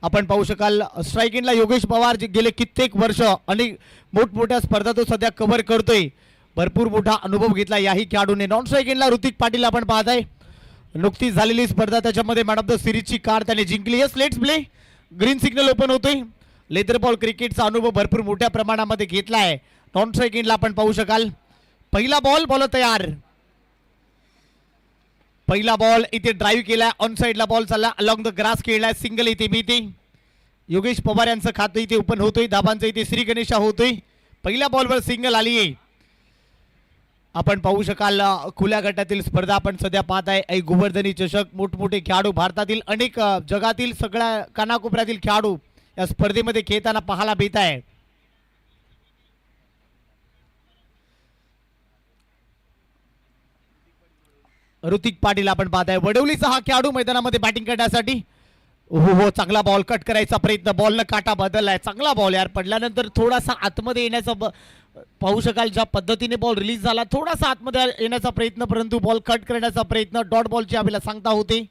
आपण पाहू शकाल स्ट्रायकिंगला योगेश पवार जे गेले कित्येक वर्ष आणि मोठमोठ्या स्पर्धा तो सध्या कव्हर करतोय. भरपूर मोठा अनुभव घेतला याही खेळाडूने. नॉन स्ट्रायकिंगला ऋतिक पाटील आपण पाहताय. नुकतीच झालेली स्पर्धा त्याच्यामध्ये मॅन ऑफ द सिरीजची कार त्याने जिंकली. Yes let's play. Green signal open होतोय. लेदर बॉल क्रिकेटचा अनुभव भरपूर मोठ्या प्रमाणामध्ये घेतलाय. नॉन स्ट्रायकिंगला आपण पाहू शकाल पहिला बॉल तयार. पहिला बॉल इथे ड्राईव्ह केलाय. ऑन साइडला बॉल चालला. अलॉंग द ग्रास खेळलाय. सिंगल इथे भीती. योगेश पवार यांचं खातं इथे ओपन होतोय. धाबांचं इथे श्री गणेशा होतोय. पहिल्या बॉलवर सिंगल आली आहे. आपण पाहू शकाल खुल्या गटातील स्पर्धा आपण सध्या पाहताय. ऐ गोवर्धनी चषक. मोठमोठे खेळाडू भारतातील अनेक जगातील सगळ्या कानाकोपऱ्यातील खेळाडू या स्पर्धेमध्ये खेळताना पाहायला मिळत आहे. ऋतिक पाटील आपण पाहताय. वडवलीचा हा खेळाडू मैदानामध्ये बॅटिंग करण्यासाठी. हो चांगला बॉल कट करायचा प्रयत्न. बॉलनं काटा बदललाय. चांगला बॉल यार. पडल्यानंतर थोडासा आतमध्ये येण्याचा पाहू शकाल ज्या पद्धतीने बॉल रिलीज झाला. थोडासा आतमध्ये येण्याचा प्रयत्न परंतु बॉल कट करण्याचा प्रयत्न. डॉट बॉलची आपल्याला सांगता होते.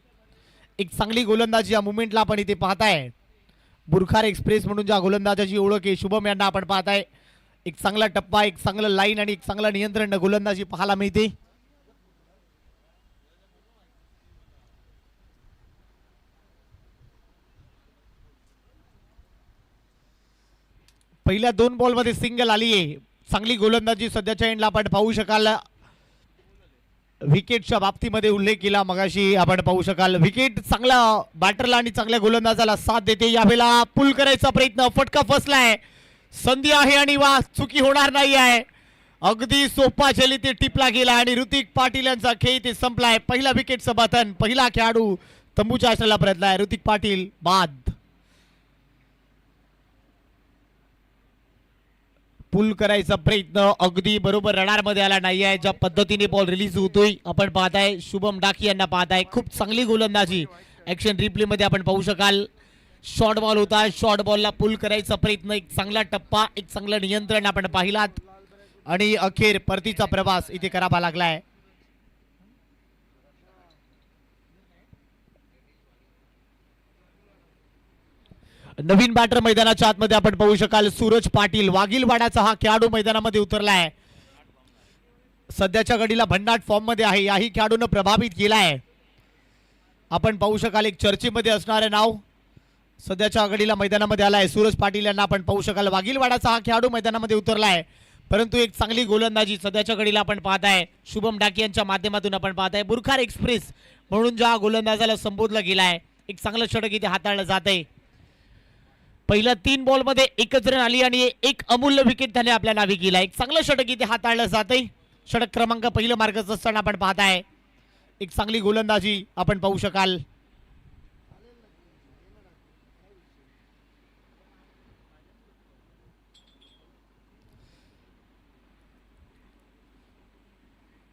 एक चांगली गोलंदाजी या मुवमेंटला आपण इथे पाहताय. बुरखार एक्सप्रेस म्हणून ज्या गोलंदाजाची ओळख आहे शुभम यांना आपण पाहताय. एक चांगला टप्पा, एक चांगलं लाईन आणि एक चांगलं नियंत्रण गोलंदाजी पाहायला मिळते. पहिल्या 2 बॉलमध्ये सिंगल आली आहे. चांगली गोलंदाजी सध्याच्या एंडला आपण पाहू शकाल. विकेटच्या बाबतीमध्ये उल्लेख केला मगाशी. आपण पाहू शकाल विकेट चांगला बॅटरला आणि चांगल्या गोलंदाजाला साथ देते. यावेळेला पुल करायचा प्रयत्न. फटका फसलाय. संधी आहे आणि वा चुकी होणार नाही आहे. अगदी सोपा चली ते टिपला गेला आणि ऋतिक पाटील यांचा खेळ ते संपलाय. पहिला विकेटचं बटन. पहिला खेळाडू तंबूच्या आश्रयाला परतलाय. ऋतिक पाटील बाद. पुल करायचा प्रयत्न अगदी बरोबर रडारमध्ये आला नाही आहे. ज्या पद्धतीने बॉल रिलीज होतोय आपण पाहताय. शुभम डाकी यांना पाहताय. खूप चांगली गोलंदाजी ऍक्शन रिप्ले मध्ये आपण पाहू शकाल. शॉर्ट बॉल होता. शॉर्ट बॉलला पुल करायचा प्रयत्न. एक चांगला टप्पा, एक चांगलं नियंत्रण आपण पाहिलात आणि अखेर परतीचा प्रवास इथे करावा लागलाय. नवीन बॅटर मैदानाच्या आतमध्ये आपण पाहू शकाल. सूरज पाटील वाघीलवाड्याचा हा खेळाडू मैदानामध्ये उतरलाय. सध्याच्या घडीला भन्नाट फॉर्म मध्ये आहे. याही खेळाडूनं प्रभावित केलाय. आपण पाहू शकाल एक चर्चेमध्ये असणारे नाव सध्याच्या घडीला मैदानामध्ये आलाय. सूरज पाटील यांना आपण पाहू शकाल. वाघीलवाड्याचा हा खेळाडू मैदानामध्ये उतरलाय परंतु एक चांगली गोलंदाजी सध्याच्या घडीला आपण पाहताय. शुभम डाकी यांच्या माध्यमातून आपण पाहताय. बुरखार एक्सप्रेस म्हणून ज्या गोलंदाजाला संबोधलं गेलाय एक चांगलं षटक इथे हाताळलं जात आहे. पहिल्या 3 बॉलमध्ये एकच रन आली आणि एक अमूल्य विकेट त्याने आपल्या नावी केला. एक चांगलं षटक इथे हाताळलं जात आहे. षटक क्रमांक पहिलं मार्गच असताना आपण पाहताय. एक चांगली गोलंदाजी आपण पाहू शकाल.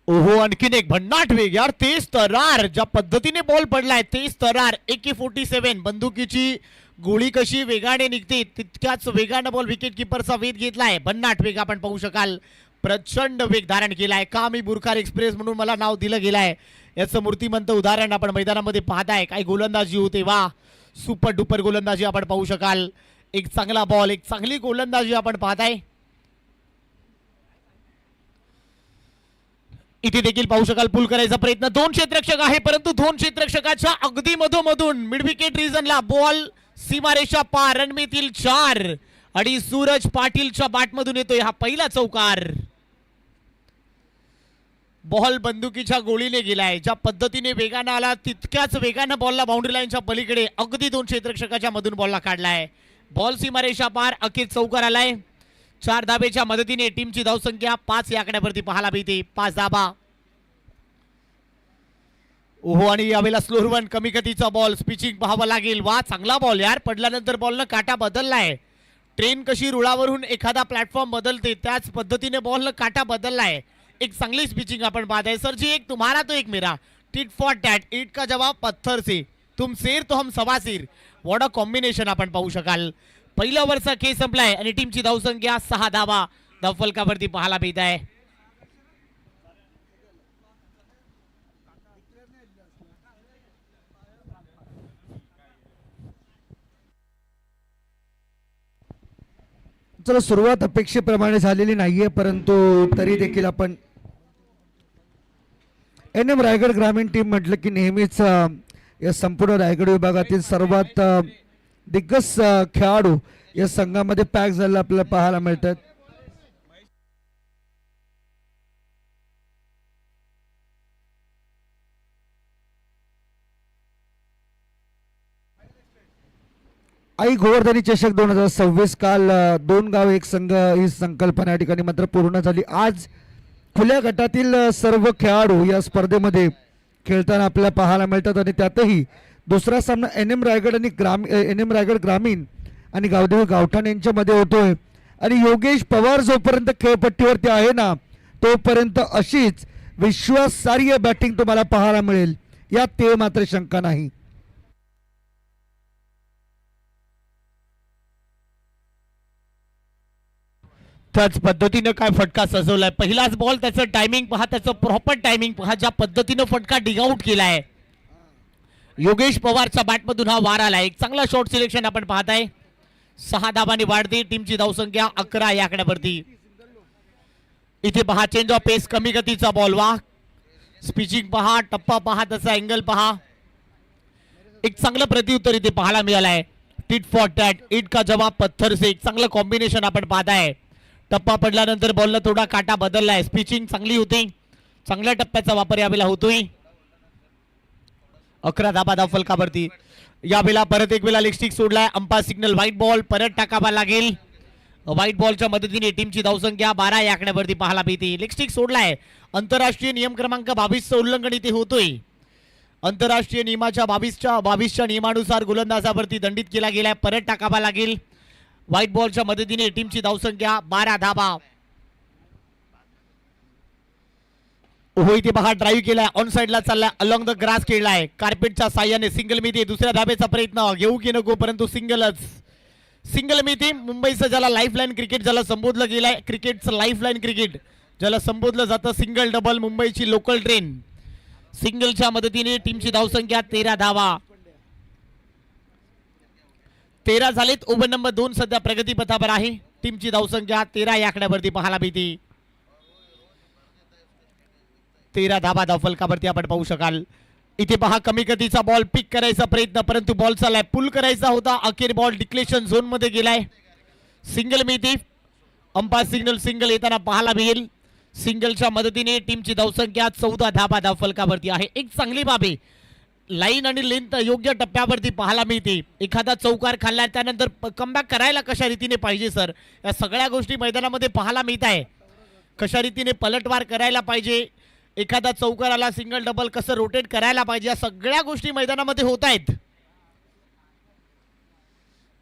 ओहो आणखीन एक भन्नाट वेग यार. तेज तरार ज्या पद्धतीने बॉल पडलाय. तेज तरार. AK-47 बंदुकीची गोळी कशी वेगाने निघते तितक्याच वेगाने बॉल विकेट किपरचा वेध घेतलाय. भन्नाट वेग आपण पाहू शकाल. प्रचंड वेग धारण केलाय. का मी बुरखार एक्सप्रेस म्हणून मला नाव दिलं गेलंय याचं मूर्तिमंत उदाहरण आपण मैदानामध्ये पाहताय. काय गोलंदाजी होते वा. सुपर डुपर गोलंदाजी आपण पाहू शकाल. एक चांगला बॉल, एक चांगली गोलंदाजी आपण पाहताय. इथे देखील पाहू शकाल पुल करायचा प्रयत्न. 2 क्षेत्ररक्षक आहे परंतु 2 क्षेत्ररक्षकाच्या अगदी मधोमधून मिड विकेट रिजनला बॉल सीमारेषा पार. रणमीतील 4 आणि सूरज पाटीलच्या बॅटमधून येतोय हा पहिला चौकार. बॉल बंदुकीच्या गोळीने गेलाय. ज्या पद्धतीने वेगानं आला तितक्याच वेगानं बॉलला बाउंड्री लाईनच्या पलीकडे अगदी 2 क्षेत्ररक्षकाच्या मधून बॉलला काढलाय. बॉल सीमारेषा पार. अखेर चौकार आलाय. 4 धाबेच्या मदतीने टीमची धावसंख्या 5 या आकड्यावरती पाहायला मिळते. 5 धाबा. ओहो आणि यावेळेला स्लोअर वन कमी गतीचा बॉल. स्पिचिंग पाहावं लागेल. वा चांगला बॉल यार. पडल्यानंतर बॉलनं काटा बदललाय. ट्रेन कशी रुळावरून एखादा प्लॅटफॉर्म बदलते त्याच पद्धतीने बॉलनं काटा बदललाय. एक चांगली स्पिचिंग आपण पाहताय. सर जी एक तुम्हारा तो एक मेरा. Tit for tat. ईट का जवाब पत्थर से. तुम शेर तो हम सवा शेर. व्हॉट अ कॉम्बिनेशन आपण पाहू शकाल. पहिल्या ओव्हरचा खेळ संपलाय आणि टीमची धावसंख्या 6 धावा धावफलकावरती पाहायला मिळत आहे. चला सुरुवात अपेक्षेप्रमाणे झालेली नाहीये, परंतु तरी देखील आपण NM रायगड ग्रामीण टीम म्हटलं की नेहमीच या संपूर्ण रायगड विभागातील सर्वात दिग्गज खेळाडू या संघामध्ये पॅक झालेला आपल्याला पाहायला मिळतात. आई गोवर्धनी चषक 2026 काल 2 गाव 1 संघ ही संकल्पना या ठिकाणी मात्र पूर्ण झाली. आज खुल्या गटातील सर्व खेळाडू या स्पर्धेमध्ये खेळताना आपल्याला पाहायला मिळतात आणि त्यातही दुसरा सामना NM रायगड आणि NM रायगड ग्रामीण आणि गावदेवी गावठाण यांच्यामध्ये होतोय. आणि योगेश पवार जोपर्यंत खेळपट्टीवरती आहे ना तोपर्यंत अशीच विश्वासार्ह बॅटिंग तुम्हाला पाहायला मिळेल, यात ते मात्र शंका नाही. त्याच पद्धतीनं काय फटका सजवलाय. पहिलाच बॉल, त्याचं टायमिंग पहा, त्याचं प्रॉपर टायमिंग पहा, ज्या पद्धतीनं फटका डिगआउट केलाय. योगेश पवारच्या बॅटमधून हा वार आलाय. एक चांगला शॉट सिलेक्शन आपण पाहताय. 6 धाबांनी वाढते टीमची धावसंख्या 11 या आकड्यावरती. इथे पहा चेंज ऑफ पेस, कमी गतीचा बॉल, वा स्पिचिंग पहा, टप्पा पहा, त्याचा अँगल पहा. एक चांगलं प्रत्युत्तर इथे पाहायला मिळालंय. टिट फॉर टॅट, इट का जवाब पत्थर से, एक चांगलं कॉम्बिनेशन आपण पाहताय. टप्पा पडल्यानंतर बॉलला थोडा काटा बदललाय. स्पिचिंग चांगली होती, चांगल्या टप्प्याचा वापर यावेळेला होतोय. 11 धाबा धाव फलकावरती. यावेळेला परत एक वेळा लेग स्टिक सोडलाय. अंपायर सिग्नल व्हाईट बॉल परत टाकावा लागेल. व्हाईट बॉलच्या मदतीने टीमची धावसंख्या 12 या आकड्यावरती पाहायला मिळते. लेग स्टिक सोडलाय. आंतरराष्ट्रीय नियम क्रमांक 22चं उल्लंघन इथे होतोय. आंतरराष्ट्रीय नियमाच्या 22च्या नियमानुसार गोलंदाजावरती दंडित केला गेलाय. परत टाकावा लागेल. व्हाईट बॉलच्या मदतीने टीमची धावसंख्या 12 धाबा. हो इथे पहा ड्राईव्ह केलाय, ऑन साइडला चाललाय, अलॉंग द ग्रास खेळलाय. कार्पेटच्या साह्याने सिंगल मिती. दुसऱ्या धाब्याचा प्रयत्न घेऊ की नको, परंतु सिंगल मिती. मुंबईचं ज्याला लाईफलाईन क्रिकेट ज्याला संबोधलं गेलंय, क्रिकेटचं लाईफलाईन क्रिकेट ज्याला संबोधलं जातं, सिंगल डबल मुंबईची लोकल ट्रेन. सिंगलच्या मदतीने टीमची धावसंख्या 13 धावा. 13 झालेत. ओव्हर नंबर 2 सध्या प्रगतीपथावर आहे. टीमची धावसंख्या 13 या आकड्यावरती पाहायला मिळते. 13 धाबा धाव फलकावरती आपण पाहू शकाल. इथे पहा कमी गतीचा बॉल, पिक करायचा प्रयत्न, परंतु बॉल चाललाय, पुल करायचा होता. अखेर बॉल डिक्लेशन झोन मध्ये गेलाय. सिंगल मिळते. अंपायर सिग्नल सिंगल येताना पाहायला मिळेल. सिंगलच्या मदतीने टीमची धावसंख्या 14 धाबा धाव फलकावरती आहे. एक चांगली बाब आहे, लाईन आणि लेंथ योग्य टप्प्यावरती पाहायला मिळते. एखादा चौकार खाल्ला त्यानंतर कमबॅक करायला कशा रीतीने पाहिजे सर, या सगळ्या गोष्टी मैदानामध्ये पाहायला मिळत आहे. कशा रीतीने पलटवार करायला पाहिजे, एखादा चौकार आला, सिंगल डबल कसं रोटेट करायला पाहिजे, या सगळ्या गोष्टी मैदानामध्ये होत आहेत.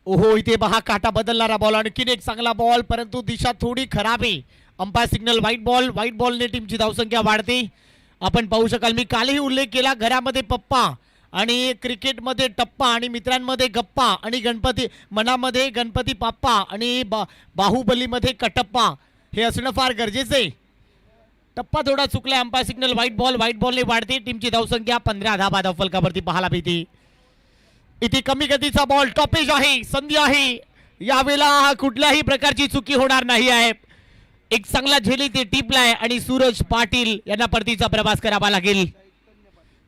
ओहो इथे पहा काटा बदलणारा बॉल, आणखीन एक चांगला बॉल, परंतु दिशा थोडी खराब आहे. Umpire signal white ball. White बॉलने टीमची धावसंख्या वाढते. आपण पाहू शकाल, मी कालही उल्लेख केला, घरामध्ये पप्पा आणि क्रिकेटमध्ये टप्पा आणि मित्रांमध्ये गप्पा आणि गणपती मनामध्ये गणपती बाप्पा आणि बाहुबलीमध्ये कटप्पा हे असणं फार गरजेचं आहे. टप्पा थोडा चुकलाय. Umpire signal white ball. White बॉलने वाढते टीमची धावसंख्या 15 धाबा धाव फलकावरती पाहायला मिळते. इथे कमी गतीचा बॉल, टॉपेज आहे, संधी आहे. यावेळेला कुठल्याही प्रकारची चुकी होणार नाही आहे. एक चांगला झेली ते टिपलाय आणि सूरज पाटील यांना परतीचा प्रवास करावा लागेल.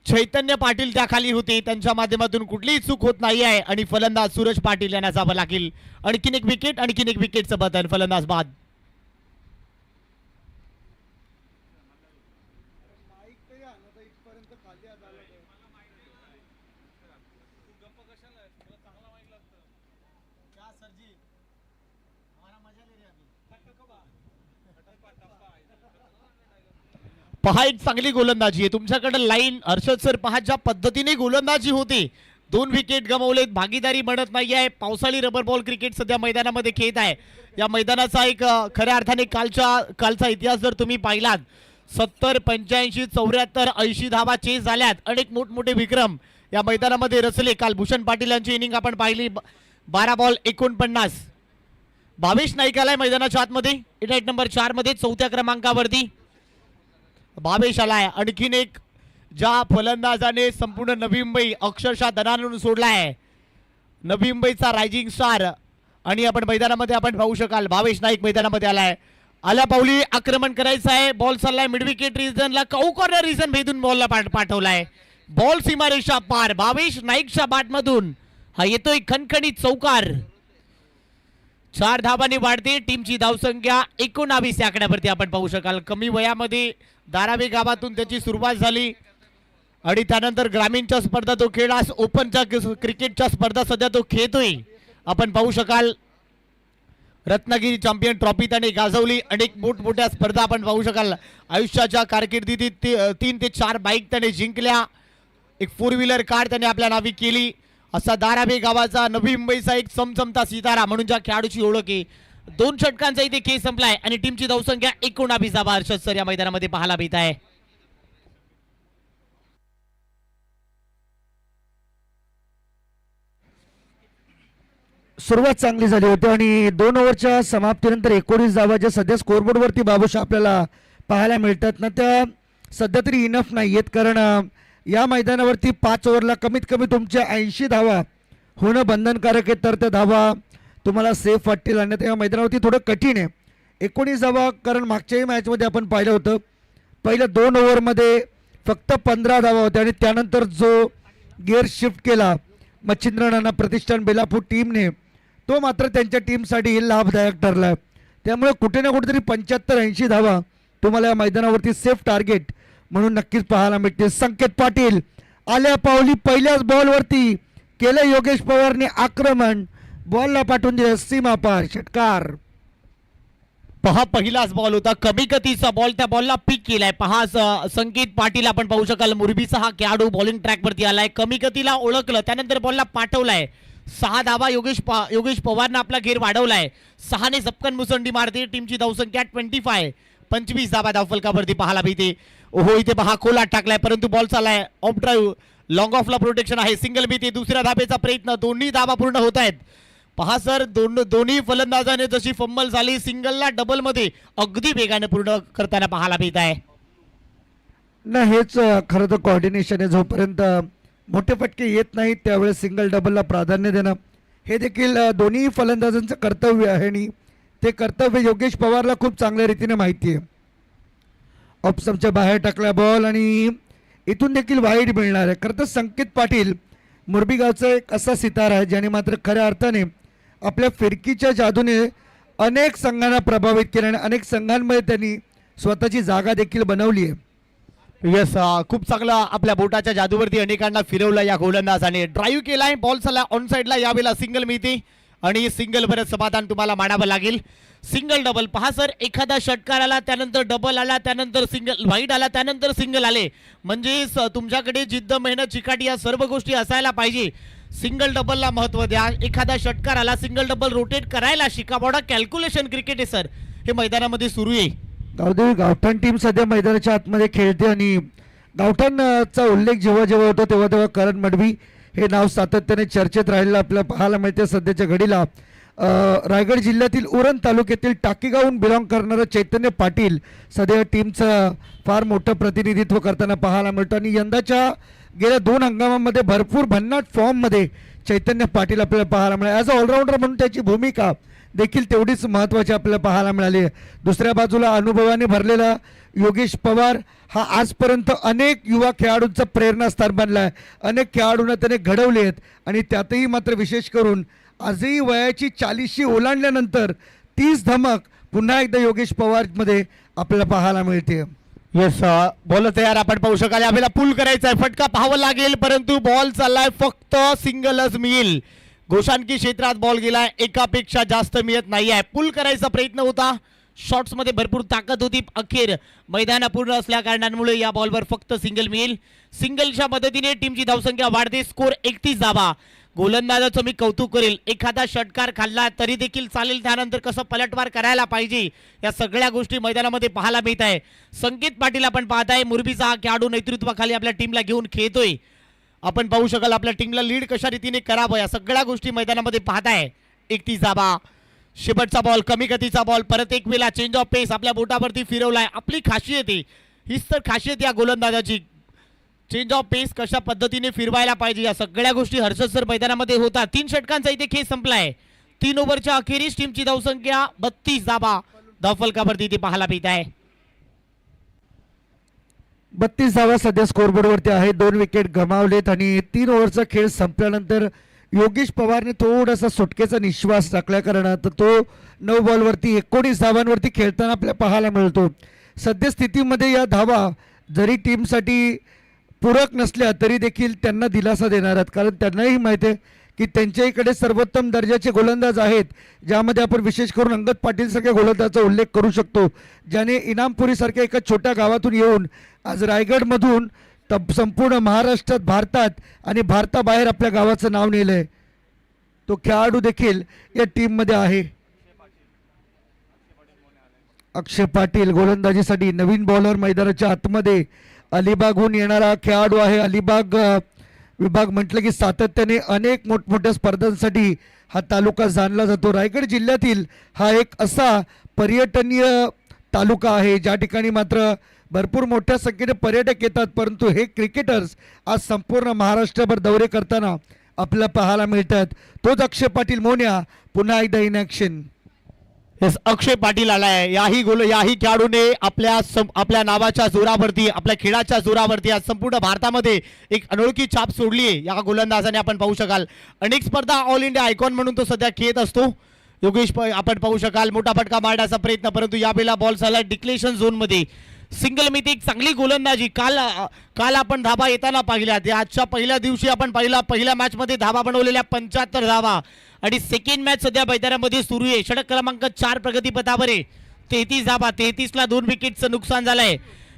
चैतन्य पाटील त्याखाली होते, त्यांच्या माध्यमातून कुठलीही चूक होत नाही आहे आणि फलंदाज सूरज पाटील यांना जावं लागेल. आणखीन एक विकेट, आणखीन एक विकेटचं बदल, फलंदाज बाद. पहा एक चांगली गोलंदाजी आहे तुमच्याकडे. लाईन हर्षद सर पहा ज्या पद्धतीने गोलंदाजी होते, 2 विकेट गमावलेत, भागीदारी म्हणत नाही आहे. पावसाळी रबर बॉल क्रिकेट सध्या मैदानामध्ये खेळत आहे. या मैदानाचा एक खऱ्या अर्थाने कालचा इतिहास जर तुम्ही पाहिलात, 70, 85, 74, 80 धावा चेस झाल्यात. अनेक मोठमोठे विक्रम या मैदानामध्ये रचले. काल भूषण पाटील यांची इनिंग आपण पाहिली, 12 बॉल 49. भावेश नाईक आलाय मैदानाच्या आतमध्ये, इनाईट नंबर 4 मध्ये 4थ्या क्रमांकावरती भावेश आलाय. आणखीन एक ज्या फलंदाजाने संपूर्ण नवी मुंबई अक्षरशः दणाणून सोडलाय, नवी मुंबईचा रायझिंग स्टार आणि आपण मैदानामध्ये आपण पाहू शकाल भावेश नाईक मैदानामध्ये आलाय. आल्या पावली आक्रमण करायचं आहे. बॉल चाललाय मिड विकेट रिजनला, कौ कॉर्नर रिजन भेदून बॉलला पाठवलाय. बॉल सीमारेषा पार भावेश नाईकच्या बॅटमधून हा येतोय खणखणीत चौकार. 4 धावांनी वाढते टीमची धावसंख्या 19 या आकड्यावरती आपण पाहू शकाल. कमी वयामध्ये धारावी गावातून त्याची सुरुवात झाली आणि त्यानंतर ग्रामीणच्या स्पर्धा तो खेळला, ओपनच्या क्रिकेटच्या स्पर्धा सध्या तो खेळतोय. आपण पाहू शकाल रत्नागिरी चॅम्पियन ट्रॉफी त्याने गाजवली. अनेक मोठमोठ्या स्पर्धा आपण पाहू शकाल. आयुष्याच्या कारकिर्दीत 3 ते 4 बाईक त्याने जिंकल्या. एक 4 व्हीलर कार त्याने आपल्या नावी केली. असा धारावी गावाचा नवी मुंबईचा एक चमचमता सितारा म्हणून ज्या खेळाडूची ओळख आहे. 2 षटकांचा इथे खेळ संपलाय आणि टीमची धावसंख्या 19 धावा हर्षद सर या मैदानामध्ये पाहायला मिळत आहे. सुरुवात चांगली झाली होती आणि 2 ओव्हरच्या समाप्तीनंतर 19 धावा ज्या सध्या स्कोरबोर्डवरती बाबूशा आपल्याला पाहायला मिळतात ना, त्या सध्या तरी इनफ नाही आहेत. कारण या मैदानावरती 5 ओव्हरला कमीत कमी तुमच्या 80 धावा होणं बंधनकारक आहे. तर त्या धावा तुम्हाला सेफ वाटतील आणि त्या मैदानावरती थोडं कठीण आहे. 19 धावा, कारण मागच्याही मॅचमध्ये आपण पाहिलं होतं पहिल्या 2 ओव्हरमध्ये फक्त 15 धावा होत्या आणि त्यानंतर जो गिअर शिफ्ट केला मच्छिंद्र नाना प्रतिष्ठान बेलापूर टीमने, तो मात्र त्यांच्या टीमसाठी लाभदायक ठरला. त्यामुळे कुठे ना कुठेतरी 75-80 धावा तुम्हाला या मैदानावरती सेफ टार्गेट म्हणून नक्कीच पाहायला मिळते. संकेत पाटील आल्या पावली पहिल्याच बॉलवरती केलं योगेश पवारने आक्रमण, बॉलला पाठवून दिलं सीमा पार षटकार. पहा पहिलाच बॉल होता, कमी गतीचा बॉल, त्या बॉलला पिक केलाय. पहा संकेत पाटील आपण पाहू शकाल मुरबीचा हा खेळाडू बॉलिंग ट्रॅक वरती आलाय. कमी गतीला ओळखलं त्यानंतर बॉलला पाठवलाय. 6 धावा योगेश पवारनं आपला घेर वाढवलाय. 6 ने झपकन मुसंडी मारते टीमची धावसंख्या 25 धावा धावफलकावरती पाहायला मिळते. ओहो इथे पहा खोला टाकलाय परंतु बॉल चाललाय ऑफ ड्राईव्ह, लॉंग ऑफला प्रोटेक्शन आहे. सिंगल मिळते. दुसऱ्या धाबेचा प्रयत्न, दोन्ही धावा पूर्ण होत आहेत. पहा सर दोन्ही फलंदाजाने जशी फंबल झाली सिंगलला डबल मध्ये अगदी वेगाने पूर्ण करताना पाहायला मिळत आहे. ना हेच खरं तर कॉर्डिनेशन आहे. जोपर्यंत मोठे फटके येत नाहीत त्यावेळेस सिंगल डबलला प्राधान्य देणं हे देखील दोन्ही फलंदाजांचं कर्तव्य आहे आणि ते कर्तव्य योगेश पवारला खूप चांगल्या रीतीने माहिती आहे. ऑप्समच्या बाहेर टाकला बॉल आणि इथून देखील वाईड मिळणार आहे. खरं तर संकेत पाटील मुरबी गावचा एक असा सितारा आहे ज्याने मात्र खऱ्या अर्थाने आपल्या फिरकीच्या जादूने अनेक संघांना प्रभावित केलं आणि अनेक संघांमध्ये त्यांनी स्वतःची जागा देखील बनवली आहे. यस, खूप चांगला आपल्या बोटाच्या जादूवरती अनेकांना फिरवलं या गोलंदाजाने. ड्राईव्ह केलाय, बॉल चला ऑन साइडला, यावेळेला सिंगल मिळते आणि सिंगल बरंच समाधान तुम्हाला मानावं लागेल. सिंगल डबल पहा सर, एखादा षटकार आला त्यानंतर डबल आला त्यानंतर सिंगल, वाईड आला त्यानंतर सिंगल आले म्हणजे तुमच्याकडे जिद्द मेहनत चिकाटी या सर्व गोष्टी असायला पाहिजे. सिंगल डबलला महत्व द्या. एखादा षटकार आला सिंगल डबल रोटेट करायला शिका. बॉडा कॅल्क्युलेशन क्रिकेट आहे सर, हे मैदानामध्ये सुरू आहे. गावठाण टीम सध्या मैदानाच्या आतमध्ये खेळते आणि गावठाणचा उल्लेख जेव्हा जेव्हा होतो तेव्हा तेव्हा करण मडवी हे नाव सातत्याने चर्चेत राहिलेलं आपल्याला पाहायला मिळते. सध्याच्या घडीला रायगड जिल्ह्यातील उरण तालुक्यातील टाकीगावहून बिलॉंग करणारं चैतन्य पाटील सध्या टीमचं फार मोठं प्रतिनिधित्व करताना पाहायला मिळतं आणि यंदाच्या गेल्या 2 हंगामामध्ये भरपूर भन्नाट फॉर्ममध्ये चैतन्य पाटील आपल्याला पाहायला मिळाले. ॲज अ ऑलराऊंडर म्हणून त्याची भूमिका देखील तेवढीच महत्त्वाची आपल्याला पाहायला मिळाली. दुसऱ्या बाजूला अनुभवाने भरलेला योगेश पवार हा आजपर्यंत अनेक युवा खेळाडूंचं प्रेरणास्थान बनला आहे. अनेक खेळाडूंना त्याने घडवले आहेत आणि त्यातही मात्र विशेष करून आजही वयाची 40शी ओलांडल्यानंतर 30 धमक पुन्हा एकदा योगेश पवारमध्ये आपल्याला पाहायला मिळते. येस, बॉल तयार आपण पाहू शकाल. आपल्याला पुल करायचा आहे, फटका पाहावा लागेल परंतु बॉल चाललाय फक्त सिंगलच मिळेल. घोषाणकी क्षेत्रात बॉल गेलाय, एकापेक्षा जास्त मिळत नाहीये. पुल करायचा प्रयत्न होता, शॉट्स मध्ये भरपूर ताकद होती, अखेर मैदान पूर्ण असल्या कारणामुळे या बॉलवर फक्त सिंगल मिळेल. सिंगलच्या मदतीने टीमची धावसंख्या वाढते. स्कोर 31 धावा. गोलंदाजाचं मी कौतुक करेल, एखादा षटकार खाल्ला तरी देखील चालेल, त्यानंतर कसं पलटवार करायला पाहिजे या सगळ्या गोष्टी मैदानामध्ये पाहायला मिळत आहे. संकेत पाटील आपण पाहताय, मुरबीचा हा खेळाडू नेतृत्वाखाली आपल्या टीमला घेऊन खेळतोय. आपण पाहू शकाल आपल्या टीमला लीड कशा रीतीने करावं या सगळ्या गोष्टी मैदानामध्ये पाहताय. 31 धावा. शेवटचा बॉल, कमी गतीचा बॉल, परत एक वेळा चेंज ऑफ पेस आपल्या बोटावरती फिरवलाय. आपली खासियत आहे, हीच तर खासियत या गोलंदाजाची, चेंज ऑफ पेस कशा पद्धतीने फिरवायला पाहिजे या सगळ्या गोष्टी हर्षद सर मैदानामध्ये होतात. 3 षटकांचा इथे खेळ संपलाय. 3 ओव्हरच्या अखेरीस टीमची धावसंख्या 32 धावा धावफलकावरती ती पाहायला मिळत आहे. 32 धावा सध्या स्कोरबोर्डवरती आहे. 2 विकेट गमावलेत आणि 3 ओव्हरचा खेळ संपल्यानंतर योगेश पवारने थोडासा सुटकेचा निश्वास टाकल्या कारणात तो 9 बॉलवरती 19 धावांवरती खेळताना आपल्याला पाहायला मिळतो. सद्यस्थितीमध्ये या धावा जरी टीमसाठी पूरक नसल्या तरी देखील त्यांना दिलासा देणार आहेत, कारण त्यांनाही माहिती आहे की त्यांच्या इकडे सर्वोत्तम दर्जाचे गोलंदाज आहेत, ज्यामध्ये आपण विशेष करून अंगद पाटील सारख्या गोलंदाजाचा उल्लेख करू शकतो, ज्याने इनामपुरीसारख्या एका छोट्या गावातून येऊन आज रायगडमधून संपूर्ण महाराष्ट्रात, भारतात आणि भारताबाहेर आपल्या गावाचं नाव नेलंय. तो खेळाडू देखील या टीममध्ये आहे. अक्षय पाटील गोलंदाजीसाठी नवीन बॉलर मैदानाच्या आतमध्ये अलिबागहून येणारा खेळाडू आहे. अलिबाग विभाग म्हटलं की सातत्याने अनेक मोठमोठ्या स्पर्धांसाठी हा तालुका जाणला जातो. रायगड जिल्ह्यातील हा एक असा पर्यटनीय तालुका आहे ज्या ठिकाणी मात्र भरपूर मोठ्या संख्येने पर्यटक येतात, परंतु हे क्रिकेटर्स आज संपूर्ण महाराष्ट्रभर दौरे करताना आपल्याला पाहायला मिळतात. तोच अक्षय पाटील मोन्या पुन्हा एकदा इन ॲक्शन. अक्षय पाटील आलाय. याही खेळाडूने आपल्या नावाच्या जोरावरती, आपल्या खेळाच्या जोरावरती आज संपूर्ण भारतामध्ये एक अनोळखी छाप सोडली आहे. या गोलंदाजाने आपण पाहू शकाल अनेक स्पर्धा ऑल इंडिया आयकॉन म्हणून तो सध्या खेळत असतो. योगेश आपण पाहू शकाल मोठा फटका मारण्याचा प्रयत्न, परंतु यावेळेला बॉल झाला डिक्लेरेशन झोन मध्ये. सिंगल मिती चांगली गोलंदाजी. काल आपण धाबा येताना पाहिल्या. आजच्या पहिल्या दिवशी आपण पहिल्या मॅच मध्ये धाबा बनवलेल्या 75 धावा आणि सेकंड मॅच सध्या मैदानामध्ये सुरू आहे. षटक क्रमांक 4 प्रगतीपथावर आहे. 33 धावा, 33ला 2 विकेटचं नुकसान झालंय.